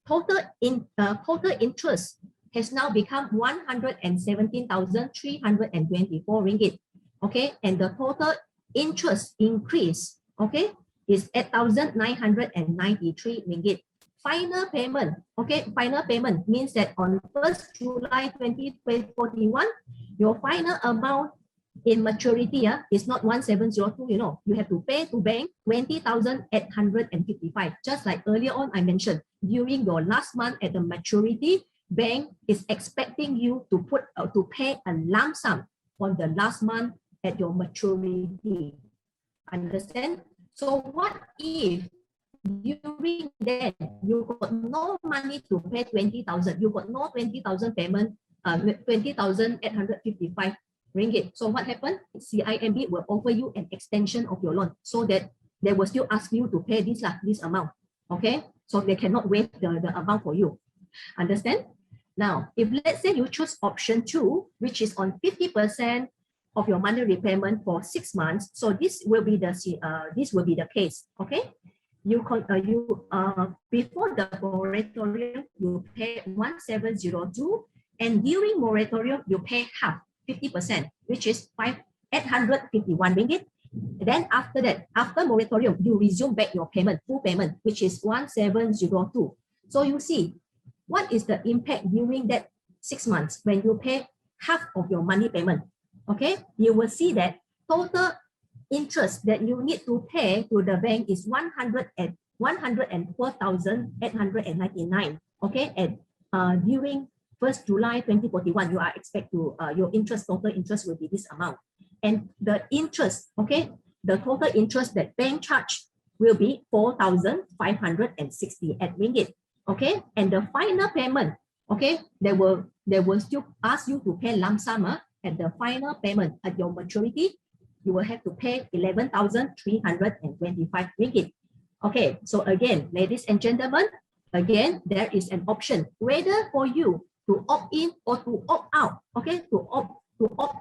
total interest has now become 117,324 ringgit. Okay, and the total interest increase, okay, is 8,993 ringgit. Final payment, okay, final payment means that on 1st July 2041, your final amount in maturity is not 1702, you know, you have to pay to bank 20,855. Just like earlier on I mentioned, during your last month at the maturity, bank is expecting you to pay a lump sum on the last month at your maturity. Understand? So what if during then you got no money to pay 20,000, you got no 20,000 payment, 20,855 ringgit. So what happened? CIMB will offer you an extension of your loan so that they will still ask you to pay this amount. Okay, so they cannot waive the amount for you. Understand? Now, if let's say you choose option 2, which is on 50% of your money repayment for 6 months, so this will be the case. Okay, before the moratorium you pay 1702, and during moratorium you pay half, 50%, which is 851 ringgit. Then after that, after moratorium, you resume back your payment, full payment, which is 1702. So you see, what is the impact during that 6 months when you pay half of your money payment? Okay, you will see that total interest that you need to pay to the bank is 104,899. Okay, and during 1st July 2041, you are expect to your total interest will be this amount, and the interest, okay, the total interest that bank charge will be 4,568 ringgit. Okay, and the final payment, okay, they will still ask you to pay lump sum at the final payment at your maturity. You will have to pay 11,325 ringgit. Okay, so again, ladies and gentlemen, again, there is an option whether for you to opt in or to opt out. Okay, to opt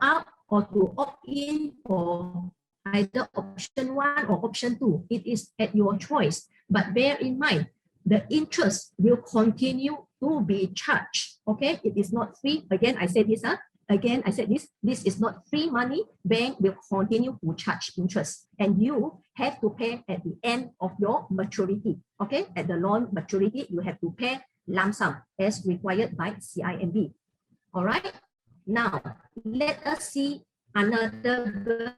out or to opt in for either option 1 or option 2. It is at your choice. But bear in mind, the interest will continue to be charged. Okay, it is not free. Again, I said this. This is not free money. Bank will continue to charge interest, and you have to pay at the end of your maturity. Okay, at the loan maturity, you have to pay lump sum as required by CIMB. All right. Now let us see another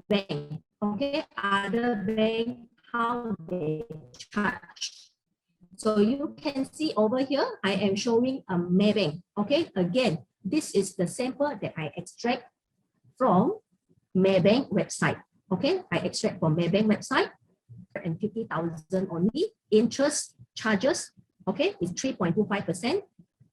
bank. Okay, other bank, how they charge. So you can see over here, I am showing a Maybank. Okay, again, this is the sample that I extract from Maybank website. Okay, I extract from Maybank website, and 50,000 only. Interest charges, okay, is 3.25%.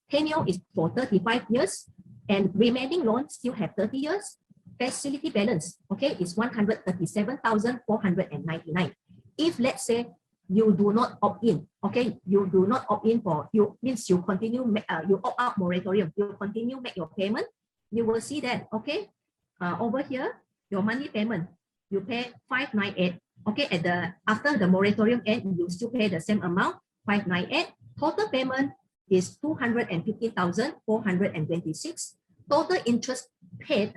Tenure is for 35 years, and remaining loan still have 30 years. Facility balance, okay, is 137,499. If let's say you do not opt in, okay, you do not opt in for, you means you continue, you opt out moratorium, you continue make your payment, you will see that, okay, over here, your monthly payment, you pay 598, okay, after the moratorium end, you still pay the same amount, 598. Total payment is 250,426. Total interest paid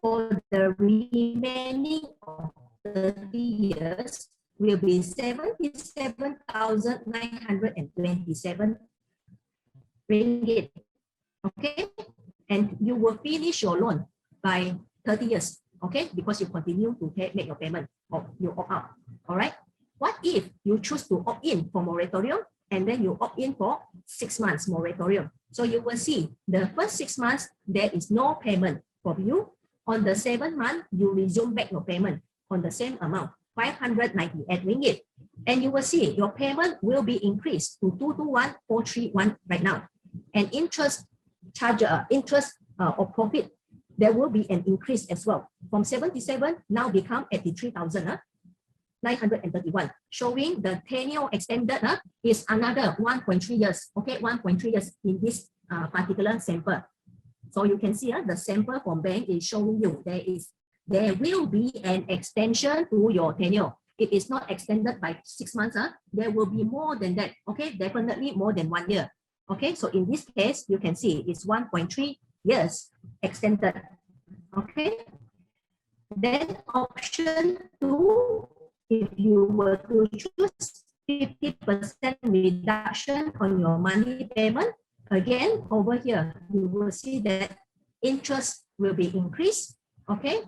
for the remaining of 30 years will be 77,927 ringgit. Okay, and you will finish your loan by 30 years. Okay, because you continue to make your payment or you opt out. All right. What if you choose to opt in for moratorium and then you opt in for 6 months moratorium? So you will see the first 6 months there is no payment for you. On the 7th month, you resume back your payment on the same amount, 598 ringgit. And you will see your payment will be increased to 221,431 right now. And interest charge, or profit, there will be an increase as well. From 77 now become 83,000. 931, showing the tenure extended is another 1.3 years. Okay, 1.3 years in this particular sample. So you can see the sample from bank is showing you there will be an extension to your tenure. It is not extended by 6 months. There will be more than that. Okay, definitely more than 1 year. Okay, so in this case, you can see it's 1.3 years extended. Okay, then option 2, if you were to choose 50% reduction on your money payment, again, over here, you will see that interest will be increased, okay?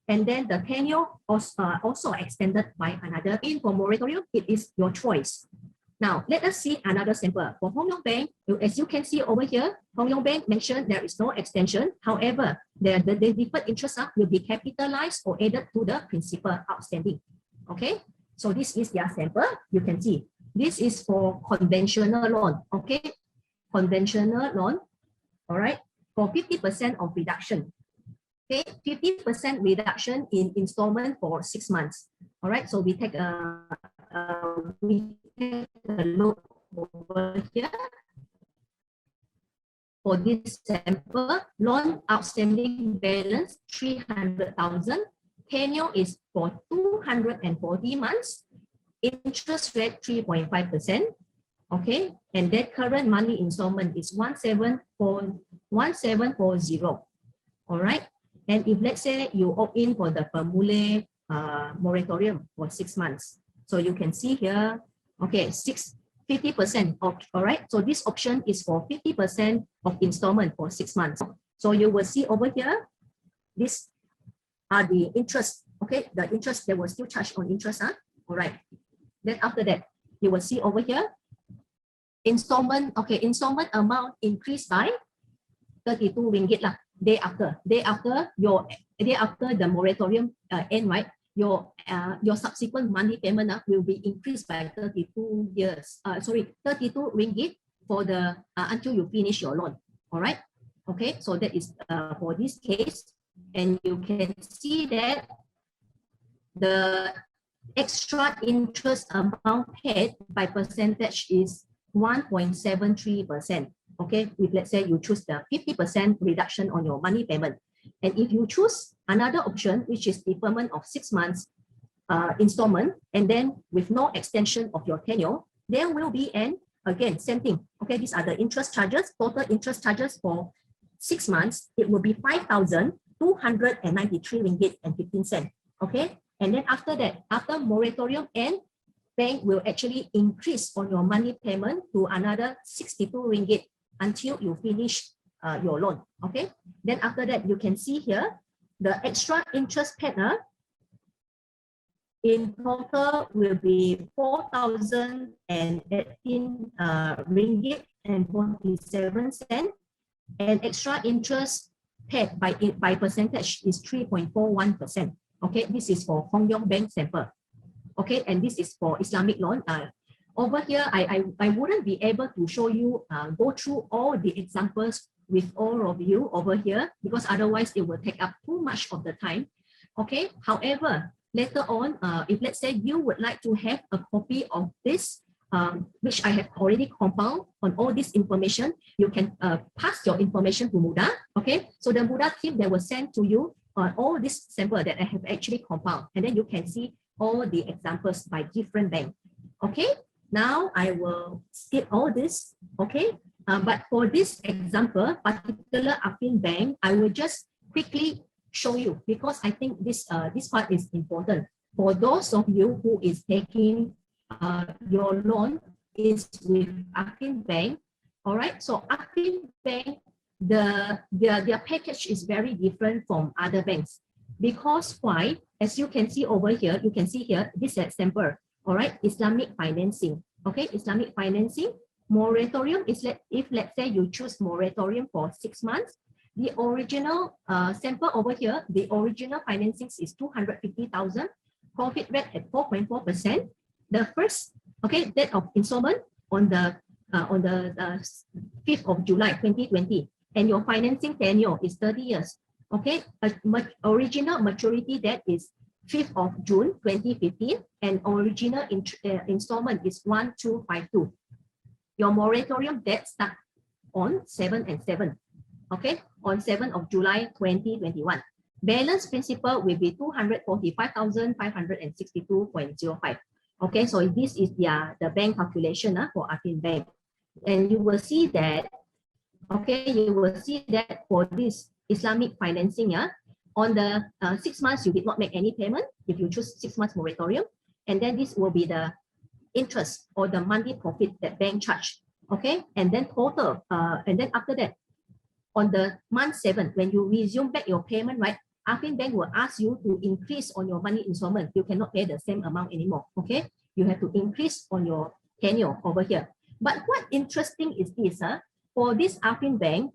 And then the tenure also extended by another. In for moratorium, it is your choice. Now, let us see another sample. For Hong Leong Bank, as you can see over here, Hong Leong Bank mentioned there is no extension. However, the deferred interest will be capitalized or added to the principal outstanding. Okay, so this is their sample. You can see this is for conventional loan. Okay, conventional loan. All right, for 50% of reduction. Okay, 50% reduction in installment for 6 months. All right, so we take a look over here. For this sample, loan outstanding balance 300,000. Tenure is for 240 months. Interest rate 3.5%. Okay, and that current money installment is 1740. All right, and if let's say you opt in for the Permule moratorium for 6 months, so you can see here, okay, 50% of, all right, so this option is for 50% of installment for 6 months. So you will see over here, these are the interest, okay, the interest they will still charge on interest, all right. Then after that, you will see over here, installment, okay, installment amount increased by 32 ringgit lah. Day after the moratorium end, right? Your subsequent money payment will be increased by 32 ringgit for the until you finish your loan. All right. Okay. So that is for this case, and you can see that the extra interest amount paid by percentage is 1.73%. Okay, if let's say you choose the 50% reduction on your money payment, and if you choose another option, which is deferment of 6 months installment, and then with no extension of your tenure, there will be again, same thing. Okay, these are the interest charges, total interest charges for 6 months. It will be 5,293 ringgit and 15 cents. Okay, and then after that, after moratorium end, bank will actually increase on your money payment to another 62 ringgit until you finish your loan. Okay, then after that, you can see here the extra interest paid in total will be 4,018 ringgit and 47 cents, and extra interest paid by percentage is 3.41%. Okay, this is for Hong Leong Bank sample. Okay, and this is for Islamic loan. Over here, I wouldn't be able to show you, go through all the examples with all of you over here, because otherwise it will take up too much of the time. Okay, however, later on, if let's say you would like to have a copy of this, which I have already compiled on all this information, you can pass your information to Muda. Okay, so the Muda team, they will send to you all this sample that I have actually compiled, and then you can see all the examples by different banks. Okay, now I will skip all this. Okay, but for this example, particular Affin Bank, I will just quickly show you, because I think this part is important for those of you who is taking your loan is with Affin Bank. All right, so Affin Bank, their package is very different from other banks. Because why? As you can see over here, you can see here, this is sample. All right, Islamic financing. Okay, Islamic financing. Moratorium is if let's say you choose moratorium for 6 months, the original sample over here, the original financing is 250,000. Profit rate at 4.4%. The first, okay, date of installment on the 5th of July 2020, and your financing tenure is 30 years. Okay, original maturity date is 5th of June 2015, and original installment is 1252. Your moratorium debt start on 7 and 7, okay, on 7th of July 2021. Balance principal will be 245,562.05. Okay, so this is the bank calculation for Affin Bank. And you will see that, okay, you will see that for this Islamic financing, on the 6 months, you did not make any payment if you choose 6 months moratorium. And then this will be the interest or the monthly profit that bank charge. Okay, and then total, and then after that, on the month 7, when you resume back your payment, right, Affin Bank will ask you to increase on your money installment. You cannot pay the same amount anymore. Okay, you have to increase on your tenure over here. But what interesting is this, for this Affin Bank,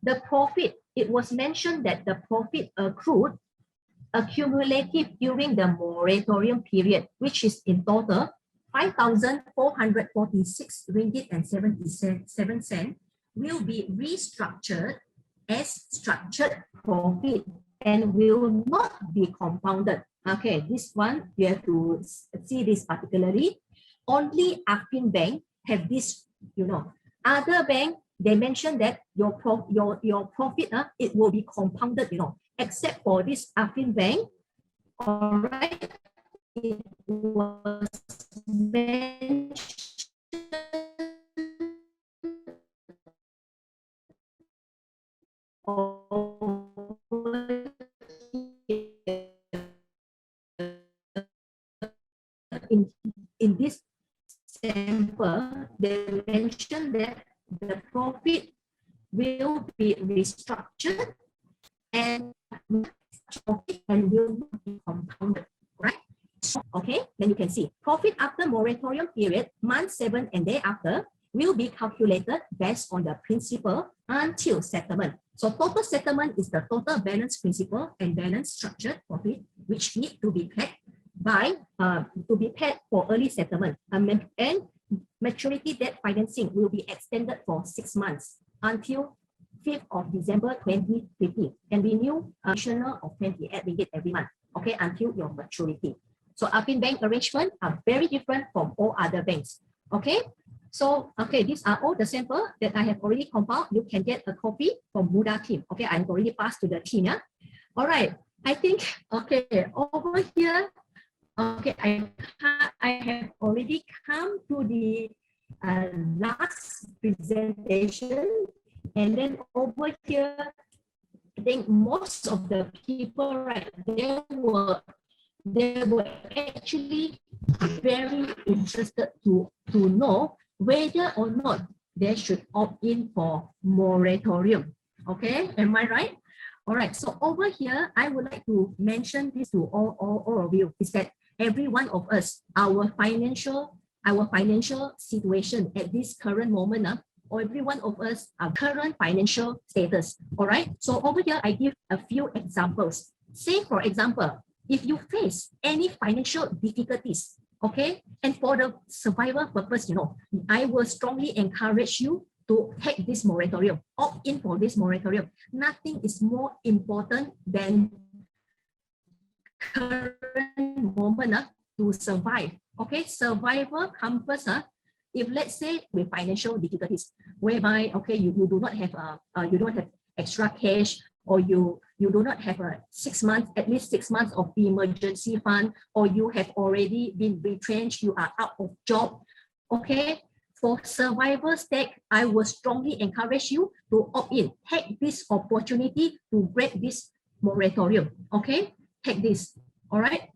the profit, it was mentioned that the profit accrued accumulative during the moratorium period, which is in total 5,446 ringgit and 77 cents, will be restructured as structured profit and will not be compounded. Okay, this one you have to see this particularly. Only Affin Bank have this, Other bank, they mentioned that your profit, it will be compounded, except for this Affin Bank. All right, it was mentioned in this sample, they mentioned that the profit will be restructured and will not be compounded, right? Okay, then you can see profit after moratorium period, month 7 and thereafter, will be calculated based on the principal until settlement. So total settlement is the total balance principal and balance structured profit, which need to be paid for early settlement. And maturity debt financing will be extended for 6 months until 5th of December 2050, and renew additional of 28 ringgit every month, okay, until your maturity. So Affin Bank arrangement are very different from all other banks, okay? So, okay, these are all the sample that I have already compiled. You can get a copy from Muda team, okay? I've already passed to the team, yeah? All right, I think, okay, over here, okay, I have already come to the last presentation. And then over here, I think most of the people, right, they were actually very interested to know whether or not they should opt in for moratorium. Okay, am I right? All right, so over here, I would like to mention this to all of you, is that every one of us, our financial situation at this current moment, or every one of us, our current financial status. All right, so over here, I give a few examples. Say, for example, if you face any financial difficulties, okay, and for the survival purpose, I will strongly encourage you to take this moratorium, opt in for this moratorium. Nothing is more important than current moment to survive. Okay, survival compass, if let's say with financial difficulties, whereby, okay, you do not have you don't have extra cash, or you do not have a 6 months, at least 6 months of emergency fund, or you have already been retrenched, you are out of job. Okay, for survival sake, I will strongly encourage you to opt in. Take this opportunity to break this moratorium. Okay, take this. All right,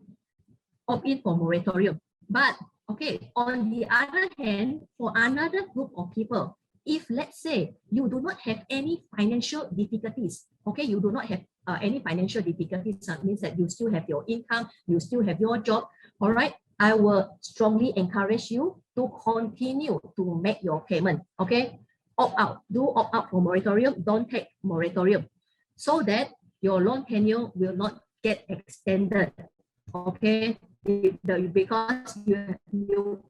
opt in for moratorium. But okay, on the other hand, for another group of people, if let's say you do not have any financial difficulties, okay, you do not have any financial difficulties, means that you still have your income, you still have your job, all right, I will strongly encourage you to continue to make your payment, okay? Opt out, do opt out for moratorium, don't take moratorium, so that your loan tenure will not get extended, okay? Because you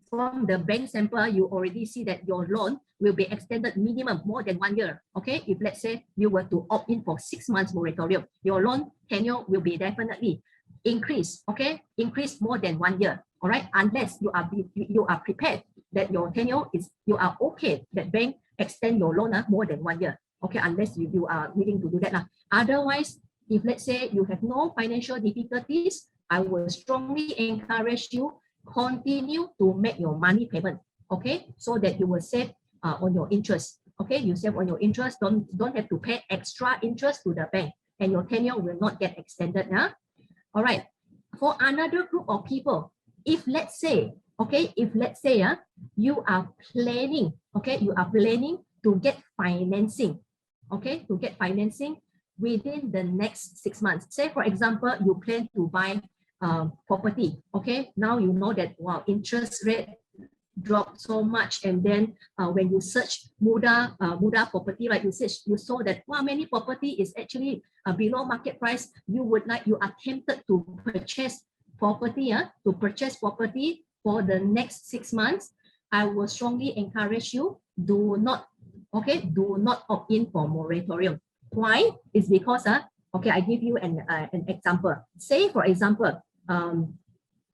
from the bank sample, you already see that your loan will be extended minimum more than 1 year. Okay, if let's say you were to opt in for 6 months moratorium, your loan tenure will be definitely increase, okay, increase more than 1 year, all right, unless you are prepared that your tenure is, you are okay that bank extend your loan more than 1 year, okay, unless you are willing to do that. Otherwise, if let's say you have no financial difficulties, I will strongly encourage you continue to make your money payment, okay, so that you will save on your interest, okay, you save on your interest, don't have to pay extra interest to the bank, and your tenure will not get extended. All right, for another group of people, if let's say, okay, if let's say you are planning, okay, you are planning to get financing, okay, to get financing within the next 6 months. Say for example, you plan to buy property, okay, now you know that wow, interest rate dropped so much, and then when you search Muda property, right, you saw that wow, many property is actually below market price. You are tempted to purchase property, for the next 6 months. I will strongly encourage you, do not opt in for moratorium. Why? It's because okay, I give you an example. Say for example,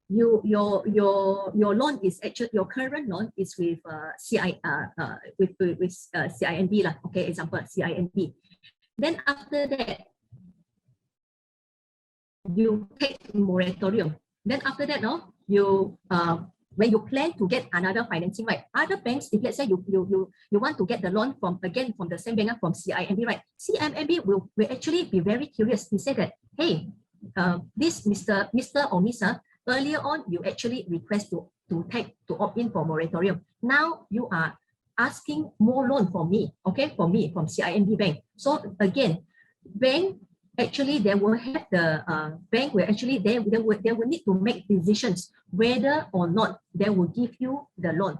your loan is actually, your current loan is with CIMB lah. Okay, example CIMB. Then after that, you take moratorium. Then after that, you when you plan to get another financing, right? Other banks, if let's say you want to get the loan from the same bank, from CIMB, right? CIMB will actually be very curious. He said that, hey, this Mr. or Miss, earlier on you actually request to opt in for moratorium. Now you are asking more loan from me, okay, from CIMB bank. So again, bank actually they will have the bank will actually they will need to make decisions whether or not they will give you the loan.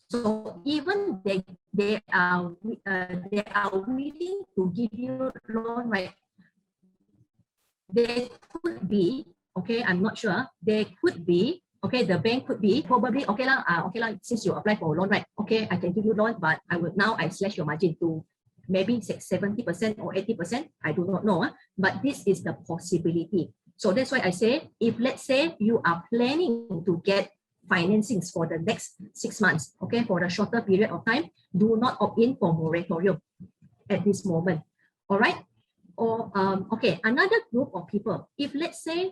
So even they are willing to give you loan, right? They could be, okay, I'm not sure. They could be, okay, the bank could be probably, okay lah, since you apply for a loan, right? Okay, I can give you loan, but I slash your margin to maybe 70% or 80%. I do not know, but this is the possibility. So that's why I say, if let's say you are planning to get financings for the next 6 months, okay, for a shorter period of time, do not opt in for moratorium at this moment. All right. Or okay, another group of people, if let's say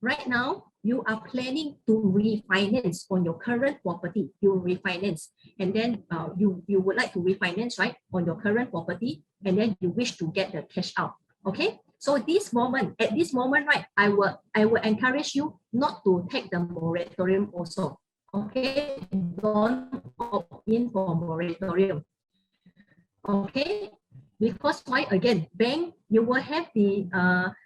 right now you are planning to refinance on your current property, you refinance, and then you would like to refinance, right, on your current property, and then you wish to get the cash out. Okay, so at this moment, right, I will encourage you not to take the moratorium also. Okay, don't opt in for moratorium. Okay, because why? Again, bank, you will have the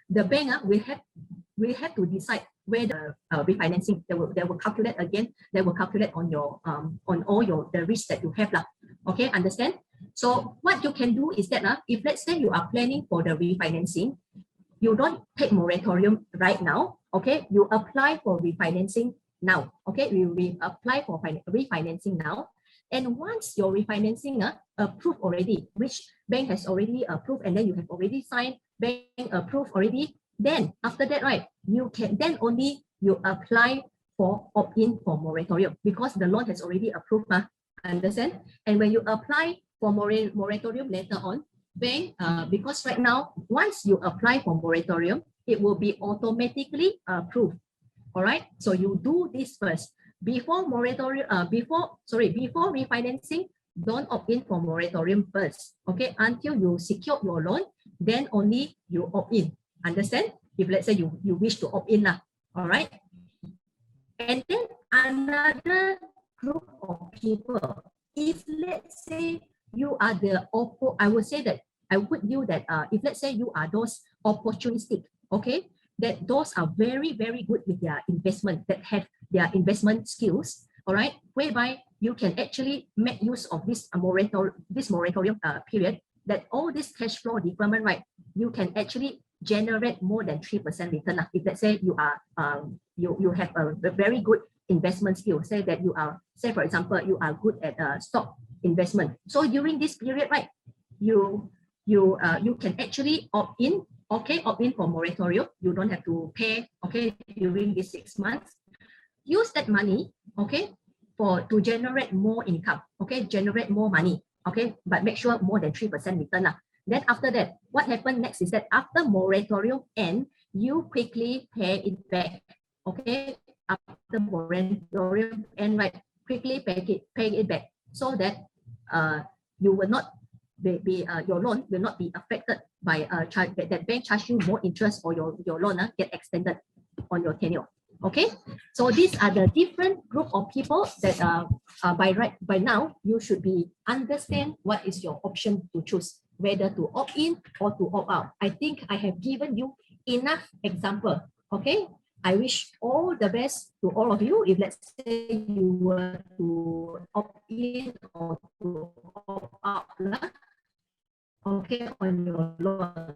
bank will have to decide whether refinancing, they will calculate again. They will calculate on your on all the risks that you have lah. Okay, understand? So what you can do is that if let's say you are planning for the refinancing, you don't take moratorium right now. Okay, you apply for refinancing now. Okay, we apply for refinancing now. And once your refinancing approved already, which bank has already approved, and then you have already signed, bank approved already, then after that, right, you can then only you apply for opt-in for moratorium, because the loan has already approved, understand? And when you apply for moratorium later on, bank, because right now, once you apply for moratorium, it will be automatically approved. All right, so you do this first. Before moratorium, before refinancing, don't opt in for moratorium first. Okay, until you secure your loan, then only you opt in. Understand? If let's say you wish to opt in lah. All right. And then another group of people, if let's say you are the I would say that if let's say you are those opportunistic, okay, that those are very, very good with their investment, that have their investment skills, all right, whereby you can actually make use of this moratorium period, that all this cash flow deferment, right, you can actually generate more than 3% return. If let's say you are you have a very good investment skill, say that you are, say for example, you are good at stock investment. So during this period, right, you can actually opt in, okay, opt in for moratorium. You don't have to pay, okay, during these 6 months. Use that money, okay, to generate more income, okay, generate more money, okay, but make sure more than 3% return lah. Then after that, what happened next is that after moratorium end, you quickly pay it back, okay. After moratorium end, right, quickly pay it back, so that you will not be your loan will not be affected by that bank charge you more interest, or your loan get extended on your tenure. Okay, so these are the different group of people that by now you should be understand what is your option to choose, whether to opt in or to opt out. I think I have given you enough example. Okay, I wish all the best to all of you. If let's say you were to opt in or to opt out, okay, on your loan.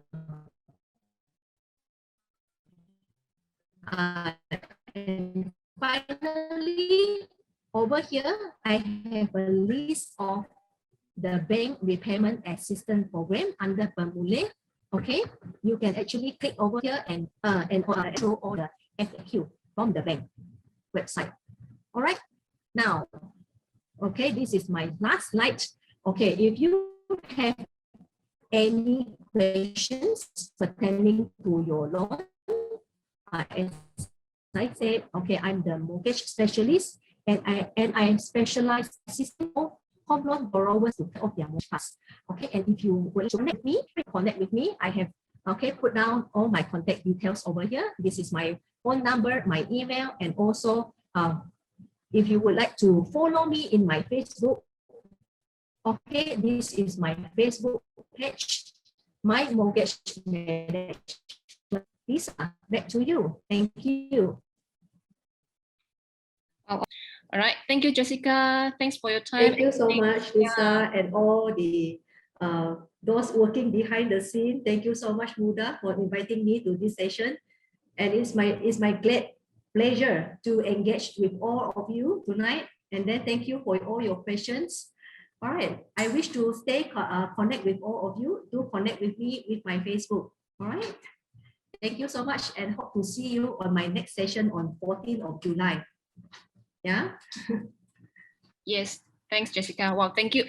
And finally, over here, I have a list of the bank repayment assistance program under Bermule. Okay, you can actually click over here and show all the FAQ from the bank website. All right, now, okay, this is my last slide. Okay, if you have any questions pertaining to your loan, as I said, okay, I'm the mortgage specialist, and I specialize assisting home loan borrowers to pay off their mortgage costs. Okay, and if you would connect with me, I have put down all my contact details over here. This is my phone number, my email, and also if you would like to follow me in my Facebook, okay, this is my Facebook page, My Mortgage Management. Lisa, back to you. Thank you. All right. Thank you, Jessica. Thanks for your time. Thank you so much, Lisa, and all the those working behind the scene. Thank you so much, Muda, for inviting me to this session. And it's my great pleasure to engage with all of you tonight. And then thank you for all your questions. All right. I wish to stay connect with all of you. Do connect with me with my Facebook. All right. Thank you so much, and hope to see you on my next session on 14th of July. Yeah. Yes. Thanks, Jessica. Wow. Thank you.